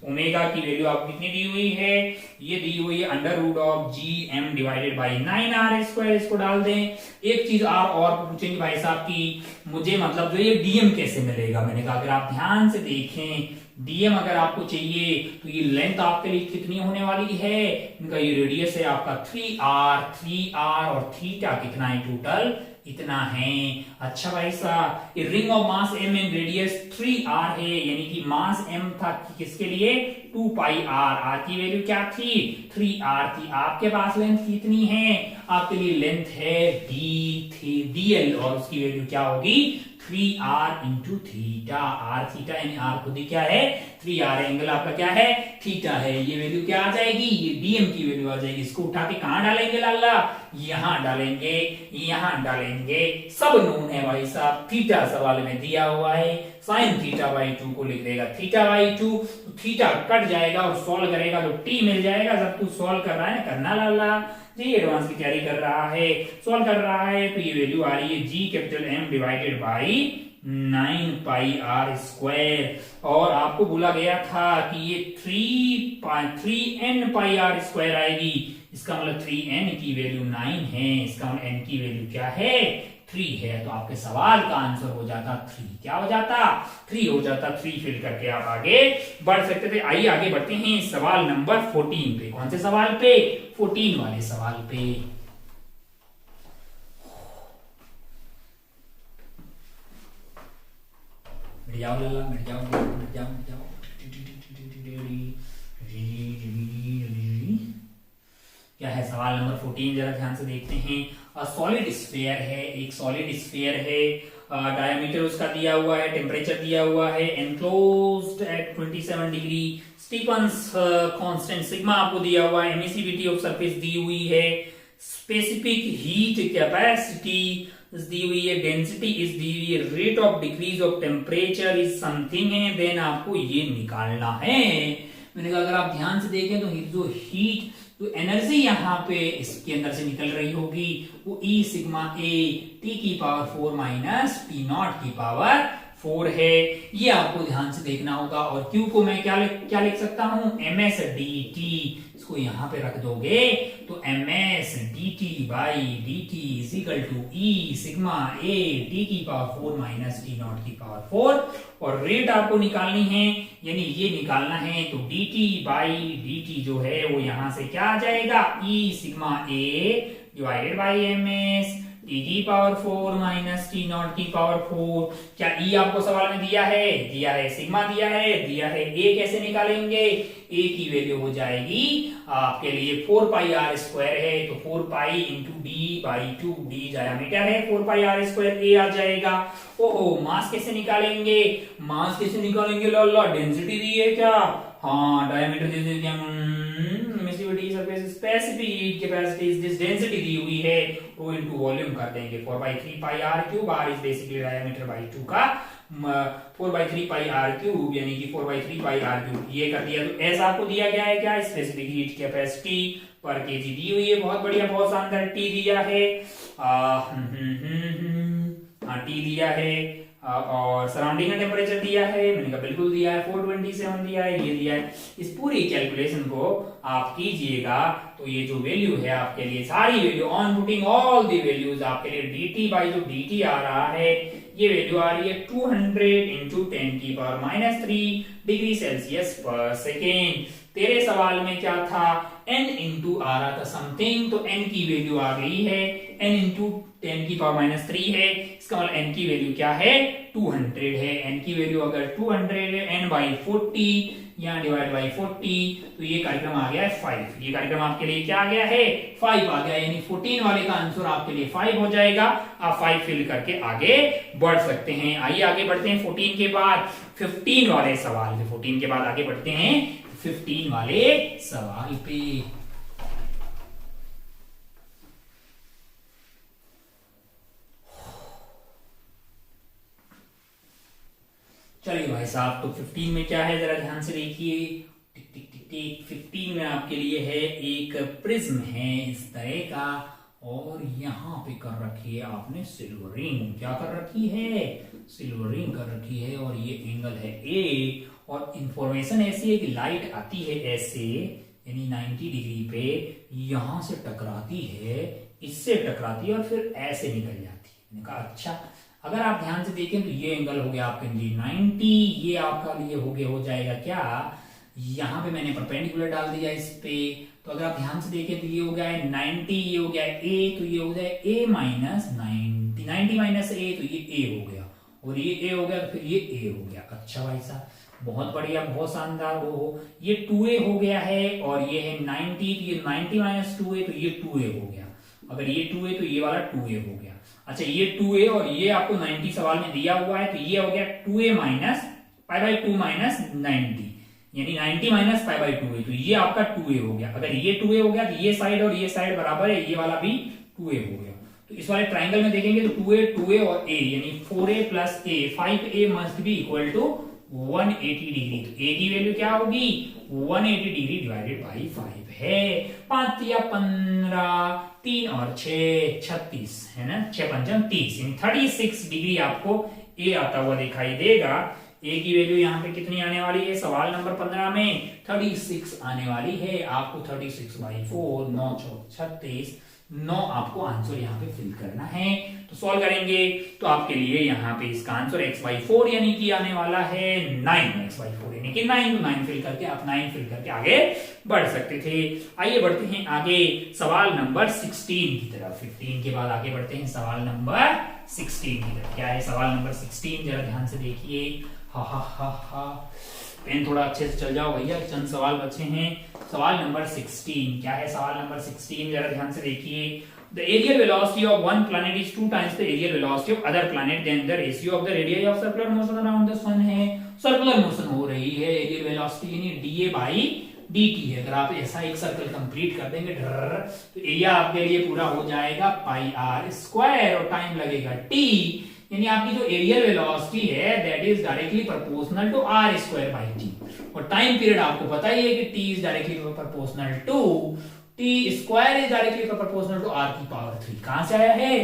ओमेगा की वैल्यू आपको कितनी दी हुई है, ये दी हुई है √gm डिवाइडेड बाई 9r²। इसको डाल दें। एक चीज और पूछेंगे भाई साहब की मुझे, मतलब जो ये dm कैसे मिलेगा। मैंने कहा अगर आप ध्यान से देखें, dm अगर आपको चाहिए तो ये लेंथ आपके लिए कितनी होने वाली है, इनका ये रेडियस है आपका 3r और थीटा कितना है टोटल इतना है। अच्छा भाई साहब, ring of mass m and radius 3r है, यानी कि मास m था किसके लिए 2 पाई r, r की वैल्यू क्या थी 3r थी। आपके पास लेंथ कितनी है, आपके लिए लेंथ है dl और उसकी वैल्यू क्या होगी 3r into theta, r theta यानी r खुद ही क्या है 3r, एंगल आपका क्या है थीटा है। ये वैल्यू क्या आ जाएगी, ये dm की वैल्यू आ जाएगी। इसको उठा के कहां डालेंगे लाला, यहां डालेंगे, यहां डालेंगे, सब नोन है भाई साहब। थीटा सवाल में दिया हुआ है, साइन थीटा बाई 2 को लिख देगा थीटा बाई 2, तो थीटा कट जाएगा और सॉल्व करेगा तो t मिल जाएगा। जब तू सॉल्व कर रहा है करना लाला जी, एडवांस की तैयारी कर रहा है, सॉल्व कर रहा है, तो ये वैल्यू आ रही है G capital M divided by 9 pi r square. और आपको बोला गया था कि ये 3n पाई r स्क्वायर आएगी, इसका मतलब 3n की वैल्यू 9 है, इसका मतलब n की वैल्यू क्या है 3 है। तो आपके सवाल का आंसर हो जाता 3, क्या हो जाता 3 हो जाता। 3 फिल करके आप आगे बढ़ सकते थे। आइए आगे बढ़ते हैं सवाल नंबर 14 पे। कौन से सवाल पे, 14 वाले सवाल पे। मिट जाओ लल्ला, मिट जाओ, मिट जाओ, मिट जाओ। क्या है सवाल नंबर 14, जरा ध्यान से देखते हैं। सॉलिड स्फीयर है, एक सॉलिड स्फीयर है, डायमीटर उसका दिया हुआ है, टेम्परेचर दिया हुआ है, enclosed at 27 degree, Stefan's constant sigma आपको दिया हुआ है, एमिसिविटी ऑफ सरफेस दी हुई है, स्पेसिफिक हीट कैपेसिटी दी हुई है, डेंसिटी इज दी हुई है, rate of decrease of temperature is something है, देन आपको ये निकालना है। मैंने कहा अगर आप ध्यान से देखें तो जो हीट तो एनर्जी यहाँ पे इसके अंदर से निकल रही होगी वो E सिग्मा A T की पावर 4 माइनस T नॉट की पावर 4 है, ये आपको ध्यान से देखना होगा। और Q को मैं क्या लिख सकता हूं ms dt, इसको यहां पे रख दोगे तो ms dt by dt is equal to E sigma A T की पावर 4 माइनस T नॉट की पावर 4। और रेट आपको निकालनी है, यानी ये निकालना है तो dt बाई dt जो है वो यहां से क्या आ जाएगा E sigma A divided by ms T की पावर 4 माइनस टी नॉट की पावर 4। क्या ई आपको सवाल में दिया है, दिया है, सिग्मा दिया है, ए कैसे निकालेंगे, ए की वैल्यू हो जाएगी आपके लिए 4 पाई आर स्क्वायर है तो 4 pi into D by 2, D diameter है, 4 पाई आर स्क्वायर ए आ जाएगा। ओहो, मास कैसे निकालेंगे, मास कैसे निकालेंगे लाला, डेंसिटी दी है क्या, हाँ डायमीटर जैसे क्या emissivity surface specific heat capacity this density दी हुई है, रो इनटू वॉल्यूम कर देंगे 4/3 pi r cube, r is basically diameter by 2 का 4/3 पाई r क्यूब यानी कि 4/3 पाई r क्यूब, ये कर दिया। तो ऐसा आपको दिया गया है क्या स्पेसिफिक हीट कैपेसिटी पर केजी दी हुई है, बहुत बढ़िया, बहुत शानदार। टी दिया है टी दिया है और सराउंडिंग का टेम्परेचर दिया है, मैंने कहा बिल्कुल दिया है, 427 दिया है, ये दिया है। इस पूरी कैलकुलेशन को आप कीजिएगा तो ये जो वैल्यू है आपके लिए सारी value on putting all the values आपके लिए dt बाई जो dt आ रहा है ये वैल्यू आ रही है 200 इंटू 10 की पावर माइनस 3 डिग्री सेल्सियस पर सेकेंड। तेरे सवाल में क्या था n इंटू आ रहा था समथिंग, तो n की वैल्यू आ गई है n इंटू 10 की पावर माइनस 3 है, इसका मतलब n की वैल्यू क्या है 200 है। n की वैल्यू अगर 200 है n बाई 40 यहाँ डिवाइड बाई 40 तो ये कार्यक्रम आ गया है 5, ये कार्यक्रम आपके लिए क्या आ गया है 5 आ गया, यानी 14 वाले का आंसर आपके लिए 5 हो जाएगा। आप 5 फिल करके आगे बढ़ सकते हैं। आइए आगे बढ़ते हैं 14 के बाद 15 वाले सवाल पे, 14 के बाद आगे बढ़ते हैं 15 वाले सवाल पे। चलिए भाई साहब, तो 15 में क्या है जरा ध्यान से देखिए, टिक टिक टिक टिक 15 में आपके लिए है एक प्रिज्म है इस तरह का और यहाँ पे कर रखी है आपने सिल्वरिंग, क्या कर रखी है सिल्वरिंग कर रखी है और ये एंगल है ए और इंफॉर्मेशन ऐसी है कि लाइट आती है ऐसे यानी 90 डिग्री पे, यहां से टकराती है, इससे टकराती है और फिर ऐसे निकल जाती है। मैंने कहा अच्छा, अगर आप ध्यान से देखें तो ये एंगल हो गया आपके लिए 90, ये आपका लिए हो जाएगा क्या, यहाँ पे मैंने परपेंडिकुलर डाल दिया इस पे, तो अगर आप ध्यान से देखें तो ये हो गया है 90, ये हो गया ए, तो ये हो जाए ए माइनस 90 90 माइनस ए तो ये ए हो गया, और ये ए हो गया तो फिर ये ए हो गया। अच्छा भाई साहब, बहुत बढ़िया, बहुत शानदार। वो ये 2a हो गया है, और ये है 90, तो ये 90 माइनस 2a तो ये 2a हो गया। अगर ये 2a तो ये वाला 2a हो गया। अच्छा, ये 2a और ये आपको 90 सवाल में दिया हुआ है, तो ये हो गया 2a minus pi by 2 minus 90, यानी 90 माइनस पाई बाई 2a, तो ये आपका 2a हो गया। अगर ये 2a हो गया तो ये साइड और ये साइड बराबर है, ये वाला भी 2a हो गया। तो इस वाले ट्राइंगल में देखेंगे तो 2a और a यानी 4a plus a, 5a must be equal to 180 degree. तो a की वैल्यू क्या होगी? 180 डिग्री डिवाइडेड बाई 5 है। 5 या 15, 3 और 6 36 है ना, 6 पंचम 30, यानी 36 डिग्री आपको a आता हुआ दिखाई देगा। a की वैल्यू यहाँ पे कितनी आने वाली है? सवाल नंबर 15 में 36 आने वाली है। आपको 36 बाई 4, 9 चौक 36, 9 आपको आंसर यहाँ पे फिल करना है। तो सॉल्व करेंगे तो आपके लिए यहाँ पे इसका आंसर x/4 यानी कि आने वाला है 9x/4 यानी कि 9। 9 फिल करके आप 9 फिल करके आगे बढ़ सकते थे। आइए बढ़ते हैं आगे सवाल नंबर 16 की तरफ। 15 के बाद आगे बढ़ते हैं सवाल नंबर 16 की तरफ। क्या है सवाल नंबर 16? जरा ध्यान से देखिए। हा हा हा हा, पेन थोड़ा अच्छे से चल जाओ भैया, चंद सवाल बचे हैं। सवाल नंबर 16 क्या है? सवाल नंबर 16 जरा ध्यान से देखिए। The aerial velocity of one planet is 2 times the aerial velocity of other planet, then the ratio of the radii of circular motion around the sun है। सर्कुलर मोशन हो रही है, एरियल वेलोसिटी यानी dA by dt है। अगर आप ऐसा एक सर्कल कंप्लीट कर देंगे तो एरिया आपके लिए पूरा हो जाएगा पाई आर स्क्वायर, और टाइम लगेगा t, यानी आपकी जो एरियल वेलोसिटी है that is directly proportional to r square by t, और टाइम पीरियड आपको पता ही है कि t is directly proportional to t square is directly proportional to r की पावर 3। कहां से आया है?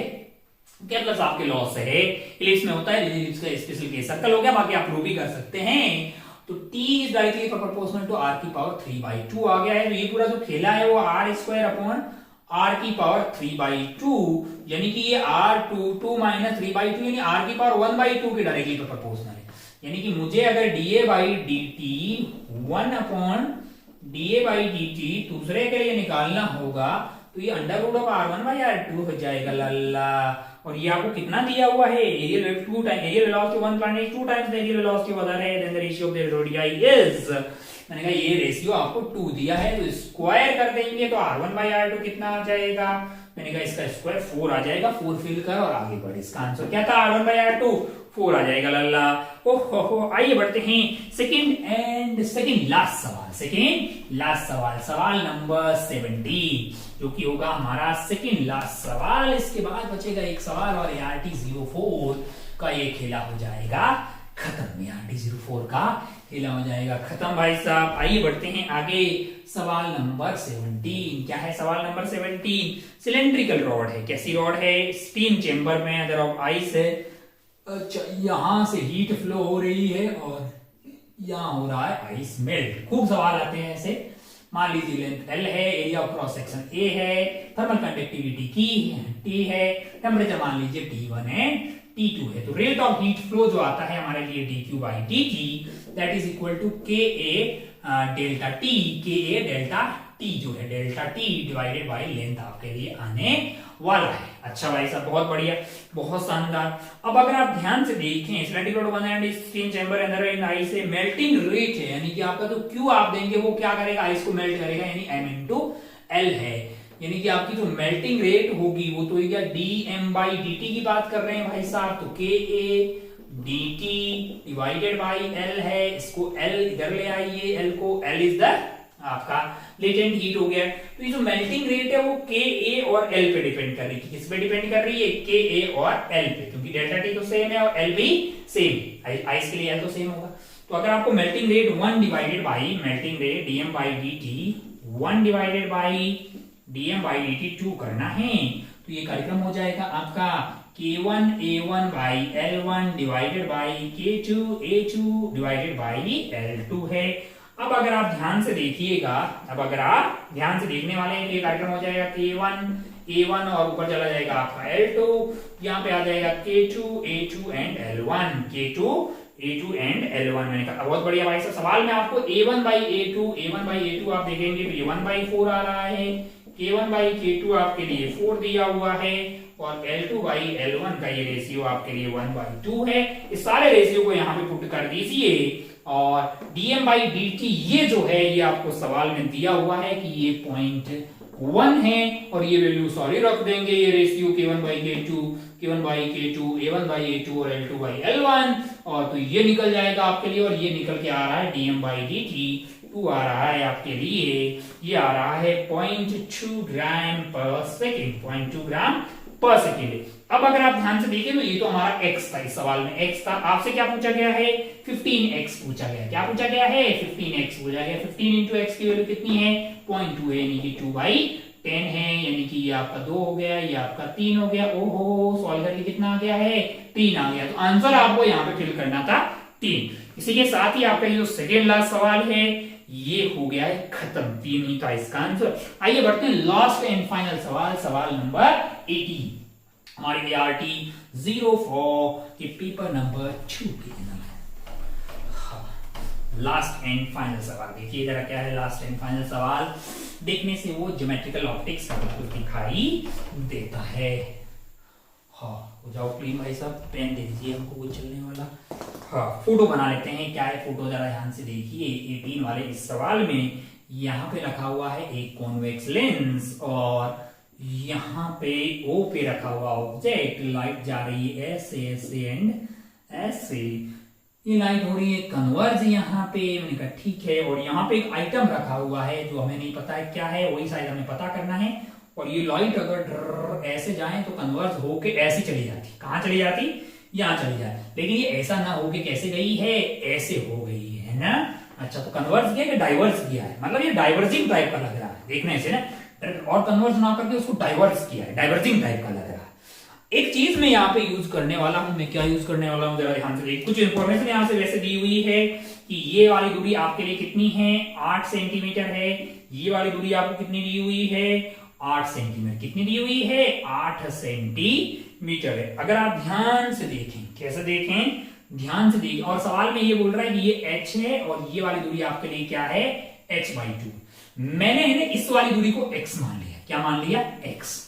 केप्लर्स आपके लॉ से है। इलिप्स में होता है, इलिप्स का स्पेशल केस सर्कल हो गया, बाकी आप प्रूव भी कर सकते हैं। तो t is directly proportional to r की पावर 3/2 आ गया है। तो ये पूरा जो खेला है वो आर स्क्वायर अपॉन आर की पावर 3/2, यानी कि ये r2 माइनस 3/2 यानी आर की पावर 1/2 के डायरेक्टली प्रोपोर्शनल है। यानी कि मुझे अगर dA by dt 1 upon dA by dt दूसरे के लिए निकालना होगा तो ये under root of r1 by r2 हो जाएगा लल्ला। और ये आपको कितना दिया हुआ है? Areal velocity one planet 2 times the areal velocity of other है, then the ratio of the radius is, मैंने कहा ये रेशियो आपको 2 दिया है तो स्क्वायर कर देंगे तो r1 बाई r2 कितना आ जाएगा? मैंने कहा इसका स्क्वायर 4 आ जाएगा। 4 फिल कर और आगे बढ़। इसका आंसर क्या था? r1 बाई r2 4 आ जाएगा लल्ला। ओहो, आइए बढ़ते हैं सेकंड लास्ट सवाल, सवाल नंबर 17 जो कि होगा हमारा सेकंड लास्ट सवाल। इसके बाद बचेगा एक सवाल और ART04 का ये खेला हो जाएगा खत्म। ART04 का खेला हो जाएगा खत्म भाई साहब। आइए बढ़ते हैं आगे सवाल नंबर 17। क्या है सवाल नंबर 17? सिलेंड्रिकल रॉड है। कैसी रॉड है? स्टीम चेंबर में अगर ऑफ आइस है। अच्छा, यहां से हीट फ्लो हो रही है और यहां हो रहा है आइस मेल्ट। खूब सवाल आते हैं ऐसे। मान लीजिए लेंथ L है, area of cross section A है, थर्मल कंडक्टिविटी T है, टेम्परेचर मान लीजिए T1 है, T2 है। तो रेट ऑफ हीट फ्लो जो आता है हमारे लिए dQ by dt that is equal to KA delta T, KA delta T जो है delta T divided by length आपके लिए आने वाला है। अच्छा भाई साहब, बहुत बढ़िया, बहुत शानदार। अब अगर आप ध्यान से देखें, cylindrical rod one and steam chamber अंदर इन आइस से मेल्टिंग रेट है, यानी कि आपका जो Q आप देंगे वो क्या करेगा? आइस को मेल्ट करेगा, यानी M इंटू L है। यानी कि आपकी जो मेल्टिंग रेट होगी वो तो क्या dm बाई dt की बात कर रहे हैं भाई साहब, तो KA dt divided by L है। इसको L इधर ले आइए, L को L इज द आपका लेटेंट हीट हो गया। तो ये जो मेल्टिंग रेट है वो KA और L पे डिपेंड कर रही है। किस पे डिपेंड कर रही है? KA और L पे, क्योंकि डेल्टा T तो सेम है और L भी सेम है। आइस के लिए L तो सेम होगा। तो अगर आपको melting rate 1 divided by melting rate dm by dt 1 divided by dm by dt 2 करना है तो ये कार्यक्रम हो जाएगा आपका K1 A1 by L1 divided by K2 A2 divided by L2 है। अब अगर आप ध्यान से देखिएगा, अब अगर आप ध्यान से देखने वाले हैं तो ये कार्यक्रम हो जाएगा K1 A1 और ऊपर चला जाएगा आपका L2, यहाँ पे आ जाएगा K2 A2 and L1, K2 A2 and L1। मैंने कहा बहुत बढ़िया भाई साहब। सवाल में आपको A1 बाई A2 आप देखेंगे तो ये 1/4 आ रहा है, K1 बाई K2 आपके लिए 4 दिया हुआ है और L2/L1 का ये रेशियो आपके लिए 1/2 है। इस सारे रेशियो को यहाँ पे पुट कर दीजिए और dm/dt ये जो है ये आपको सवाल में दिया हुआ है कि ये 0.1 है और ये वैल्यू सॉरी रख देंगे, ये रेशियो K1/K2, K1/K2, A1/A2 और L2/L1 और तो ये निकल जाएगा आपके लिए और ये निकल के आ रहा है dm/dt 2 आ रहा है आपके लिए, ये आ रहा है 0.2 ग्राम पर सेकेंड, 0.2 ग्राम पर सेकेंड। अब अगर आप ध्यान से देखें तो ये तो हमारा x था, इस सवाल में x था। आपसे क्या पूछा गया है? 15x पूछा गया। क्या पूछा गया है? 15x पूछा गया। 15 इंटू एक्स की वैल्यू कितनी है? 0.2 है, यानी कि 2/10 है, यानी कि ये आपका 2 हो गया, ये आपका 3 हो गया। ओहो, सॉल्व करके कितना आ गया है? 3 आ गया। तो आंसर आपको यहाँ पे फिल करना था 3। इसी के साथ ही आपका जो सेकेंड लास्ट सवाल है ये हो गया है खत्म, 3 ही था इसका आंसर। आइए बढ़ते हैं लास्ट एंड फाइनल सवाल, सवाल नंबर 18 हमारे ART-04 के पेपर नंबर 2 के लास्ट एंड फाइनल सवाल। देखिए जरा क्या है लास्ट एंड फाइनल सवाल। देखने से वो ज्योमेट्रिकल ऑप्टिक्स का बिल्कुल दिखाई देता है। हाँ हो जाओ क्लीन भाई साहब, पेन दे दीजिए हमको वो चलने वाला। हाँ फोटो बना लेते हैं। क्या है फोटो, जरा ध्यान से देखिए। 18 वाले इस सवाल में यहाँ पे रखा हुआ है एक कॉन्वेक्स लेंस और यहाँ पे O पे रखा हुआ ऑब्जेक्ट, लाइट जा रही है ऐसे ऐसे एंड ऐसे, ये लाइट हो रही है कन्वर्ज यहाँ पे। मैंने कहा ठीक है। और यहाँ पे एक आइटम रखा हुआ है जो हमें नहीं पता है क्या है, वही शायद हमें पता करना है। और ये लाइट अगर ऐसे जाए तो कन्वर्ज होके ऐसे चली जाती। कहाँ चली जाती? यहाँ चली जाए। लेकिन ये ऐसा ना हो कि कैसे गई है, ऐसे हो गई है ना। अच्छा तो कन्वर्ज किया कि डाइवर्स किया है? मतलब ये डाइवर्जिंग टाइप का लग रहा है देखने से ना, और कन्वर्ज ना करके उसको डाइवर्स किया है, डाइवर्जिंग टाइप का लग रहा है। एक चीज मैं यहाँ पे यूज करने वाला हूं। मैं क्या यूज करने वाला हूँ जरा ध्यान से देखिए। कुछ इंफॉर्मेशन यहाँ से वैसे दी हुई है कि ये वाली दूरी आपके लिए कितनी है? 8 सेंटीमीटर है। ये वाली दूरी आपको कितनी दी हुई है? 8 सेंटीमीटर। कितनी दी हुई है? 8 सेंटीमीटर है। अगर आप ध्यान से देखें, कैसे देखें? ध्यान से देखें। और सवाल में ये बोल रहा है कि ये h है और ये वाली दूरी आपके लिए क्या है? h/2। मैंने है ना इस वाली दूरी को x मान लिया। क्या मान लिया? x।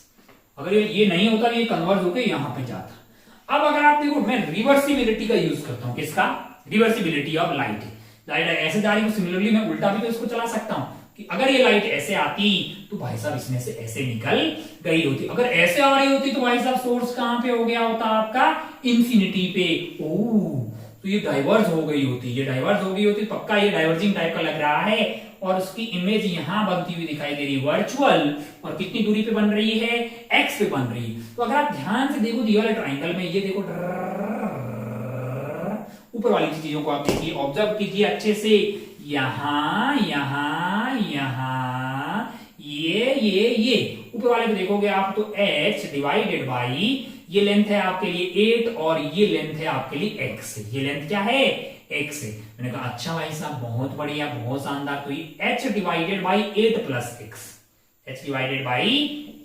अगर ये नहीं होता तो ये कन्वर्ज होकर यहां पे जाता। अब अगर आप देखो मैं रिवर्सिबिलिटी का यूज करता हूं। किसका? Reversibility of light. लाइट ऐसे जा रही है, सिमिलरली मैं उल्टा भी तो इसको चला सकता हूं कि अगर ये लाइट ऐसे आती तो भाई साहब इसमें से ऐसे निकल गई होती। अगर ऐसे आ रही होती तो भाई साहब सोर्स कहां पे हो गया होता? आपका इंफिनिटी पे। तो ये डाइवर्ज हो गई होती। ये डाइवर्ज हो गई होती, पक्का ये डाइवर्जिंग टाइप का लग रहा है। और उसकी इमेज यहां बनती हुई दिखाई दे रही है वर्चुअल। और कितनी दूरी पे बन रही है? x पे बन रही है। तो अगर आप ध्यान से देखो दिए वाले ट्राइंगल में, ये देखो ऊपर वाली चीजों को आप देखिए, ऑब्जर्व कीजिए अच्छे से। यहां यहां यहां ये ऊपर वाले में देखोगे आप तो h डिवाइडेड बाई ये लेंथ है आपके लिए 8 और ये लेंथ है आपके लिए x। ये लेंथ क्या है? x है। मैंने कहा अच्छा भाई साहब बहुत बढ़िया, बहुत शानदार। तो ये h divided by 8 plus x, h divided by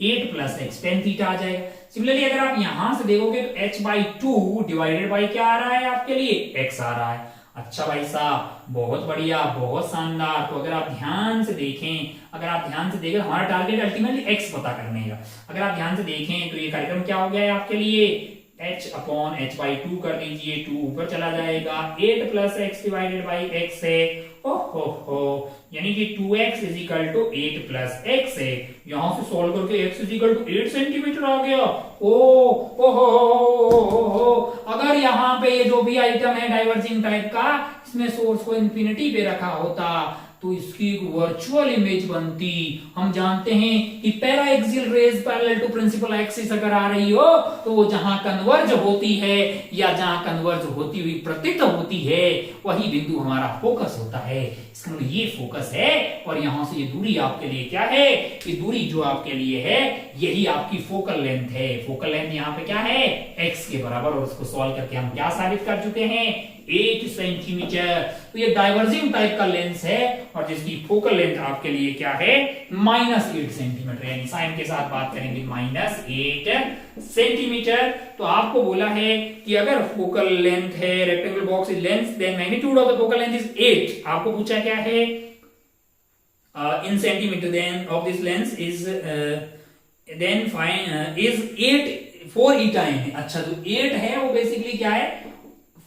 8 plus x, tan theta आ जाएगा। सिमिलरली अगर आप यहां से देखोगे तो h/2 डिवाइडेड बाई क्या आ रहा है आपके लिए? x आ रहा है। अच्छा भाई साहब बहुत बढ़िया, बहुत शानदार। तो अगर आप ध्यान से देखें, हमारा टारगेट अल्टीमेटली x पता करने का। अगर आप ध्यान से देखें तो ये कार्यक्रम क्या हो गया है आपके लिए? h/h/2 कर दीजिए, 2 ऊपर चला जाएगा, 8 plus x divided by x है। ओहो, यानी कि 2x is equal to 8 plus x है। यहां से सॉल्व करके x is equal to 8 centimetre आ गया। अगर यहाँ पे ये जो भी आइटम है डाइवर्जिंग टाइप का, इसमें सोर्स को इंफिनिटी पे रखा होता तो इसकी एक वर्चुअल इमेज बनती। हम जानते हैं कि paraxial rays parallel to principal axis अगर आ रही हो तो वो जहां कन्वर्ज होती है या जहां कन्वर्ज होती हुई प्रतीत होती है वही बिंदु हमारा फोकस होता है। इसका मतलब ये फोकस है और यहां से ये दूरी आपके लिए क्या है? ये दूरी जो आपके लिए है यही आपकी फोकल लेंथ है। फोकल लेंथ यहाँ पे क्या है? x के बराबर। और उसको सॉल्व करके हम क्या साबित कर चुके हैं? 8 सेंटीमीटर। तो ये डाइवर्जिंग टाइप का लेंस है और जिसकी फोकल लेंथ आपके लिए क्या है? -8 सेंटीमीटर। यानी साइन के साथ बात करेंगे -8 सेंटीमीटर। तो आपको बोला है कि अगर फोकल लेंथ है rectangular box is length then magnitude of the focal length is 8। आपको पूछा क्या है? In centimetre then of this lens is then find is 8 4 eta है। अच्छा, जो 8 है वो बेसिकली क्या है,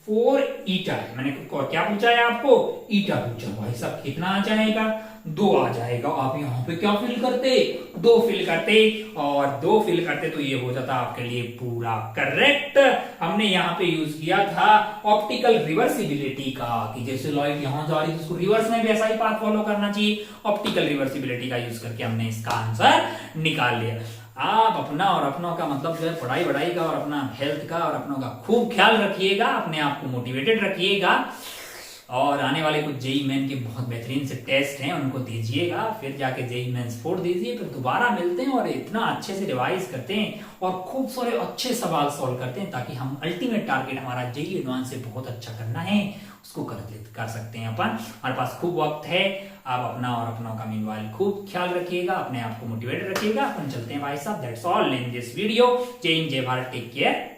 4 ईटा है। मैंने क्या पूछा है आपको, ईटा पूछा। भाई साहब कितना आ जाएगा, 2 आ जाएगा। आप यहां पे क्या फिल करते, 2 फिल करते, और 2 फिल करते तो ये हो जाता आपके लिए पूरा करेक्ट। हमने यहाँ पे यूज किया था ऑप्टिकल रिवर्सिबिलिटी का, कि जैसे लाइट यहां जा रही है तो उसको रिवर्स में भी ऐसा ही पाथ फॉलो करना चाहिए। ऑप्टिकल रिवर्सिबिलिटी का यूज करके हमने इसका आंसर निकाल लिया। आप अपना और अपनों का मतलब जो है पढ़ाई वढ़ाई का और अपना हेल्थ का और अपनों का खूब ख्याल रखिएगा, अपने आप को मोटिवेटेड रखिएगा, और आने वाले कुछ जेई मेन के बहुत बेहतरीन से टेस्ट हैं उनको दीजिएगा, फिर जाके जेई मेन स्पोर्ट दीजिए, फिर दोबारा मिलते हैं और इतना अच्छे से रिवाइज करते हैं और खूब सारे अच्छे सवाल सॉल्व करते हैं, ताकि हम अल्टीमेट टारगेट हमारा जेई एडवांस से बहुत अच्छा करना है उसको कर सकते हैं अपन। हमारे पास खूब वक्त है। आप अपना और अपनों का मीनवाइल खूब ख्याल रखिएगा, अपने आप को मोटिवेटेड रखिएगा। अपन चलते हैं भाई साहब। That's all in this video. जय हिंद, जय भारत, टेक केयर।